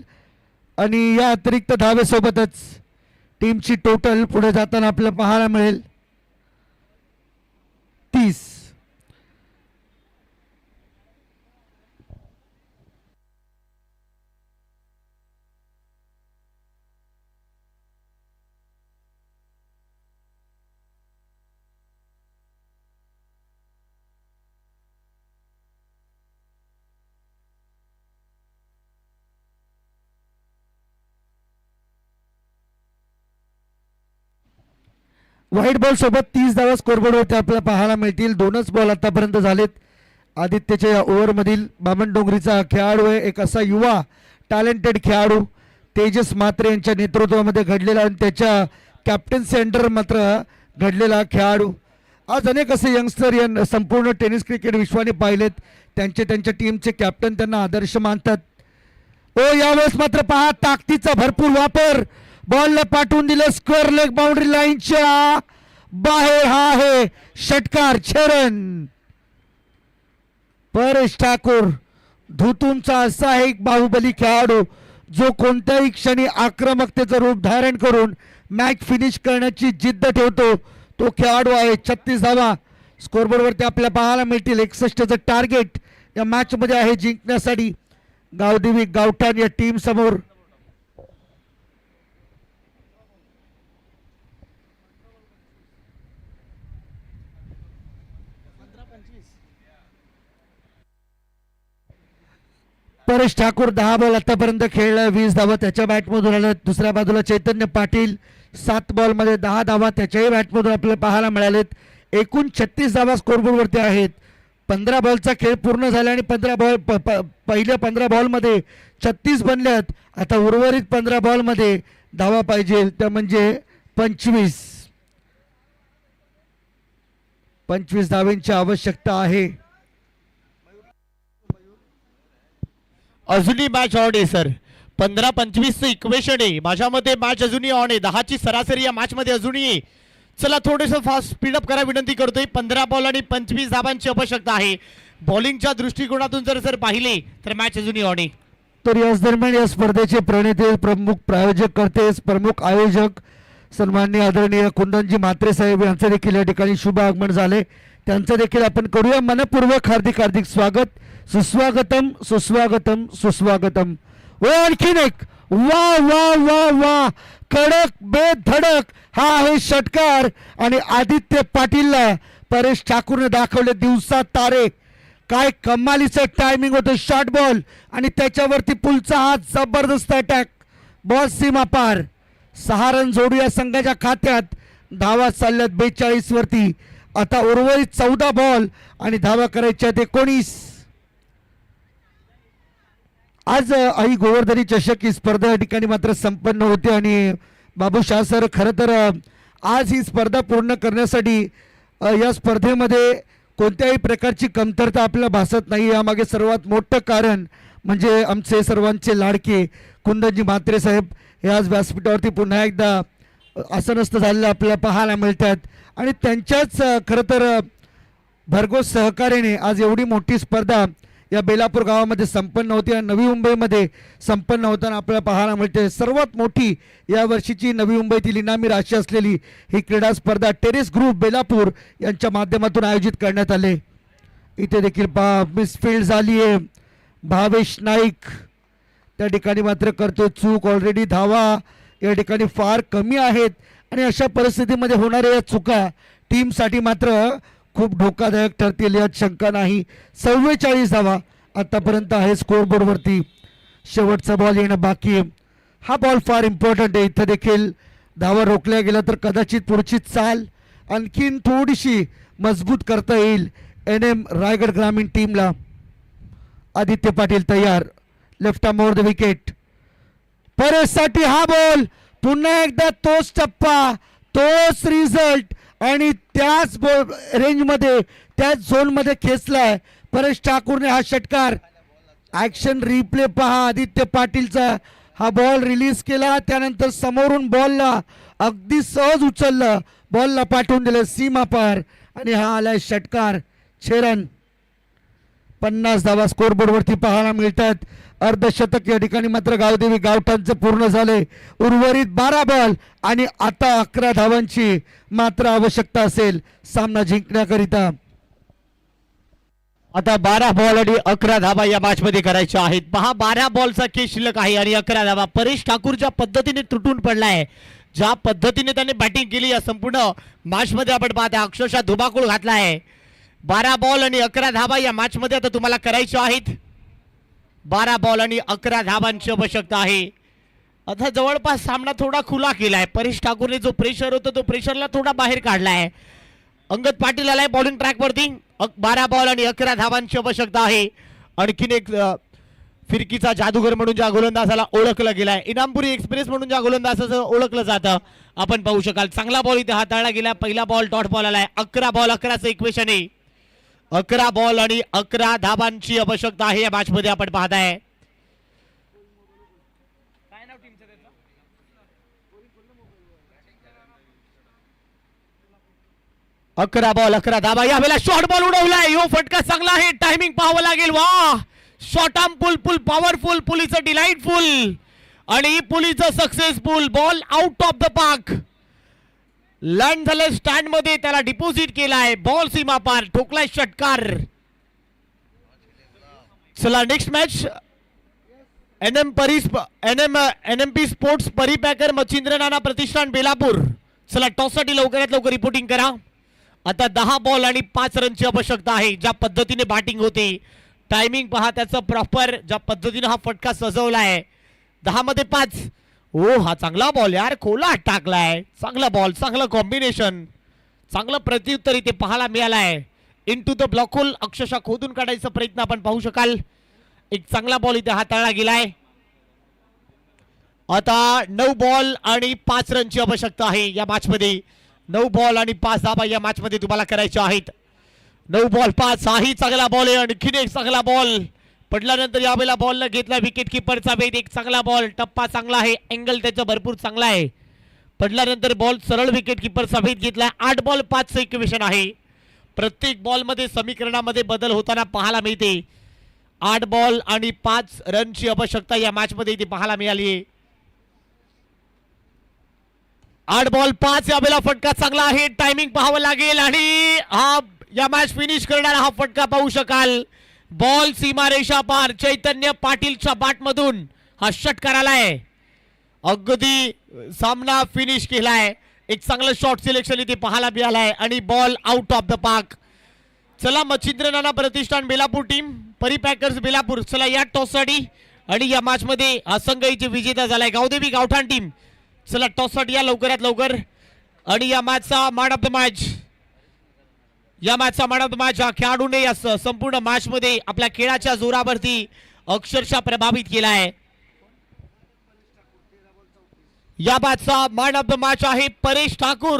आणि या अतिरिक्त धावेसोबतच टीमची टोटल पुढे जाताना आपल्याला पाहायला मिळेल 30. व्हाईट बॉल सोबत 30 धावा स्कोरबोर्डवरती आपल्याला पाहायला मिळतील. 2च बॉल आतापर्यंत झालेत. आदित्यच्या या ओव्हरमधील बामण डोंगरीचा खेळाडू आहे, एक असा युवा टॅलेंटेड खेळाडू तेजस म्हात्रे यांच्या नेतृत्वामध्ये घडलेला आणि त्याच्या कॅप्टन्सी अंडर मात्र घडलेला खेळाडू. आज अनेक असे यंगस्टर या संपूर्ण टेनिस क्रिकेट विश्वाने पाहिलेत, त्यांच्या टीमचे कॅप्टन त्यांना आदर्श मानतात. ओ यावेळेस मात्र पहा ताकदीचा भरपूर वापर, बॉलला पाठवून दिलं स्क्वेअर लेग बाउंड्री लाईनच्या बाहेर. हा आहे षटकार छेरन. परेश ठाकूर धुतूनचा असा एक बाहुबली खेळाडू जो कोणत्याही क्षणी आक्रमकतेचं रूप धारण करून मॅच फिनिश करण्याची जिद्द ठेवतो, तो खेळाडू आहे. 36 धावा स्कोरबोर्डवरती आपल्याला पाहायला मिळतील. 61चं टार्गेट या मॅच मध्ये आहे जिंकण्यासाठी गावदेवी गावठाण या टीम समोर. परेश ठाकूर 10 बॉल आतापर्यंत खेळला, 20 धावा त्याच्या बॅटमधून आल्या. दुसऱ्या बाजूला चैतन्य पाटील 7 बॉलमध्ये 10 धावा त्याच्याही बॅटमधून आपल्याला पाहायला मिळालेत. एकूण 36 धावा स्कोरबोर्डवरती आहेत. 15 बॉलचा खेळ पूर्ण झाला आणि 15 बॉल पहिल्या 15 बॉलमध्ये 36 बनल्यात. आता उर्वरित 15 बॉलमध्ये धावा पाहिजे, त्या म्हणजे 25 धावांची आवश्यकता आहे. अजूनही मॅच ऑन आहे सर. 15-25चं इक्वेशन आहे माझ्या मते. मॅच अजूनही ऑन आहे. 10ची सरासरी या मॅच मध्ये अजूनही आहे. चला थोडंसं फास्ट स्पीडअप करा विनंती करतोय. 15 बॉल आणि 25 धावांची आवश्यकता आहे. बॉलिंगच्या दृष्टिकोनातून जर पाहिले तर मॅच अजूनही ऑन आहे. तर याच दरम्यान या स्पर्धेचे प्रणेते, प्रमुख प्रायोजक करते, प्रमुख आयोजक सन्माननीय आदरणीय कुंदनजी म्हात्रे साहेब यांचं देखील या ठिकाणी शुभ आगमन झाले. त्यांचं देखील आपण करूया मनपूर्वक हार्दिक स्वागत. सुस्वागतम सुस्वागतम सुस्वागतम. व आणखीन एक वा वा वा वा कडक बेधडक हा आहे षटकार आणि आदित्य पाटीलला परेश ठाकूरने दाखवले दिवसा तारे. काय कमालीचं टायमिंग होतं. शॉर्ट बॉल आणि त्याच्यावरती पुलचा हात, जबरदस्त अटॅक, बॉल सीमा पार. 6 रन जोडू या संघाच्या खात्यात. धावा चालल्यात 42 वरती. आता उर्वरित 14 बॉल आणि धावा करायच्या 19. आज आई गोवर्धनी चषक ही स्पर्धा या ठिकाणी मात्र संपन्न होते आणि बाबूशाह सर खरं तर आज ही स्पर्धा पूर्ण करण्यासाठी या स्पर्धेमध्ये कोणत्याही प्रकारची कमतरता आपल्याला भासत नाही. यामागे सर्वात मोठं कारण म्हणजे आमचे सर्वांचे लाडके कुंदनजी म्हात्रे साहेब हे आज व्यासपीठावरती पुन्हा एकदा आसनस्थ झालेलं आपल्याला पाहायला मिळतात आणि त्यांच्याच खरं तर भरघोस सहकार्याने आज एवढी मोठी स्पर्धा या बेलापूर गावामध्ये संपन्न होती आणि नवी मुंबईमध्ये संपन्न होताना आपल्याला पाहायला मिळते. सर्वात मोठी या वर्षीची नवी मुंबईतील इनामी राशी असलेली ही क्रीडा स्पर्धा टेरेस ग्रुप बेलापूर यांच्या माध्यमातून आयोजित करण्यात आले. इथे देखील मिसफील्ड झाली आहे. भावेश नाईक त्या ठिकाणी मात्र करतो चूक. ऑलरेडी धावा या ठिकाणी फार कमी आहेत आणि अशा परिस्थितीमध्ये होणाऱ्या या चुका टीमसाठी मात्र खूप धोकादायक ठरतील यात शंका नाही. 44 धावा आतापर्यंत आहे स्कोरबोर्डवरती. शेवटचा बॉल येणं बाकी आहे. हा बॉल फार इम्पॉर्टंट आहे. इथं देखील धावा रोखल्या गेल्या तर कदाचित पुढची चाल आणखीन थोडीशी मजबूत करता येईल NM रायगड ग्रामीण टीमला. आदित्य पाटील तयार. Left arm over the wicket. परेशसाठी हा बॉल. पुन्हा एकदा तोच टप्पा, तोच रिझल्ट आणि त्याच रेंजमध्ये त्याच झोनमध्ये खेचलाय परेश ठाकूरने हा षटकार. ॲक्शन रिप्ले पहा. आदित्य पाटीलचा हा बॉल रिलीज केला, त्यानंतर समोरून बॉलला अगदी सहज उचललं, बॉलला पाठवून दिलं सीमा पार आणि हा आलाय षटकार. 6 रन. 50 धावा स्कोरबोर्डवरती पाहायला मिळतात. अर्धशतक या ठिकाणी मात्र गावदेवी गावठाणचं पूर्ण झाले. उर्वरित 12 बॉल आणि आता 11 धावांची मात्र आवश्यकता असेल सामना जिंकण्याकरिता. आता 12 बॉल आणि 11 धावा या मॅच मध्ये करायच्या आहेत. पहा 12 बॉलचा खेळ शिल्लक आहे आणि 11 धावा. परेश ठाकूर ज्या पद्धतीने तुटून पडलाय, ज्या पद्धतीने त्यांनी बॅटिंग केली या संपूर्ण मॅच मध्ये आपण पाहता अक्षरशः धुमाकूळ घातलाय. 12 बॉल आणि 11 धावा या मॅच मध्ये आता तुम्हाला करायच्या आहेत. 12 बॉल आणि 11 धावांची आवश्यकता आहे. आता जवळपास सामना थोडा खुला केलाय. परेश ठाकूरने जो प्रेशर होता तो प्रेशरला थोडा बाहेर काढलाय. अंगद पाटील आलाय बॉलिंग ट्रॅक वरती. 12 बॉल आणि 11 धावांची आवश्यकता आहे. आणखीन एक फिरकीचा जादूगर म्हणून ज्या गोलंदाजाला ओळखलं गेलाय, इनामपुरी एक्सप्रेस म्हणून ज्या गोलंदाजाचं ओळखलं जातं आपण पाहू शकाल. चांगला बॉल इथे हाताळला गेला. पहिला बॉल डॉट बॉल आलाय. 11 बॉल 11चं इक्वेशन आहे. 11 बॉल आणि 11 धाबांची आवश्यकता आहे या मॅच मध्ये आपण पाहताय. 11 बॉल 11 धाबा. यावेळेला शॉर्ट बॉल उडवलाय. यो फटका चांगला आहे. टायमिंग पाहावं लागेल. वा शॉर्ट आर्म पुल पॉवरफुल. पुलीचं डिलाइटफुल आणि पुलीचं successful. Ball out of the park. Land झालं स्टँड मध्ये. त्याला डिपॉझिट केलाय. बॉल सीमा पार. ठोकलाय षटकार. चला नेक्स्ट मॅच एनएमपी स्पोर्ट्स परिपॅकर मच्छिंद्र नाना प्रतिष्ठान बेलापूर. चला टॉस साठी लवकरात लवकर रिपोर्टिंग करा. आता 10 बॉल आणि 5 रनची आवश्यकता आहे. ज्या पद्धतीने बॅटिंग होते टायमिंग पहा त्याचं प्रॉपर. ज्या पद्धतीने हा फटका सजवलाय 10 मध्ये 5. ओ हा चांगला बॉल यार. खोला टाकलाय. चांगला बॉल. चांगलं कॉम्बिनेशन. चांगलं प्रत्युत्तर इथे पाहायला मिळालाय. Into the block hole. अक्षरशः खोदून काढायचा प्रयत्न आपण पाहू शकाल. एक चांगला बॉल इथे हाताळला गेलाय. आता 9 बॉल आणि 5 रनची आवश्यकता आहे या मॅच मध्ये. 9 बॉल आणि 5 धाबा या मॅच मध्ये तुम्हाला करायच्या आहेत. 9 बॉल 5. हाही चांगला बॉल आहे. आणखीन एक चांगला बॉल पडल्यानंतर यावेळेला बॉल न घेतला विकेट किपरचा वेध. एक चांगला बॉल. टप्पा चांगला आहे. अँगल त्याचा भरपूर चांगला आहे. पडल्यानंतर बॉल सरळ विकेट किपरचा वेध घेतला. 8 बॉल 5चं इक्वेशन आहे. प्रत्येक बॉल मध्ये समीकरणामध्ये बदल होताना पाहायला मिळते. 8 बॉल आणि 5 रनची आवश्यकता या मॅच मध्ये इथे पाहायला मिळाली आहे. 8 बॉल 5. यावेळेला फटका चांगला आहे. टायमिंग पाहावं लागेल आणि हा या मॅच फिनिश करणारा हा फटका पाहू शकाल. बॉल सीमारेषा पार. चैतन्य पाटीलच्या बॅट मधून हा षटकार आलाय. अगदी सामना फिनिश केलाय. एक चांगलं शॉट सिलेक्शन इथे पाहायला मिळालाय आणि ball out of the park. चला मच्छिंद्र नाना प्रतिष्ठान बेलापूर टीम परिपॅकर्स बेलापूर. चला या टॉस साठी आणि या मॅच मध्ये हा संघ इथे विजेता झालाय. गावदेवी गावठाण टीम. चला टॉस साठी या लवकरात लवकर. आणि या मॅचचा मॅन ऑफ द मॅच. या मॅचचा मॅन ऑफ द मॅच हा खेळाडूने या संपूर्ण मॅच मध्ये आपल्या खेळाच्या जोरावरती अक्षरशः प्रभावित केला आहे. या मॅचचा मॅन ऑफ द मॅच आहे परेश ठाकूर.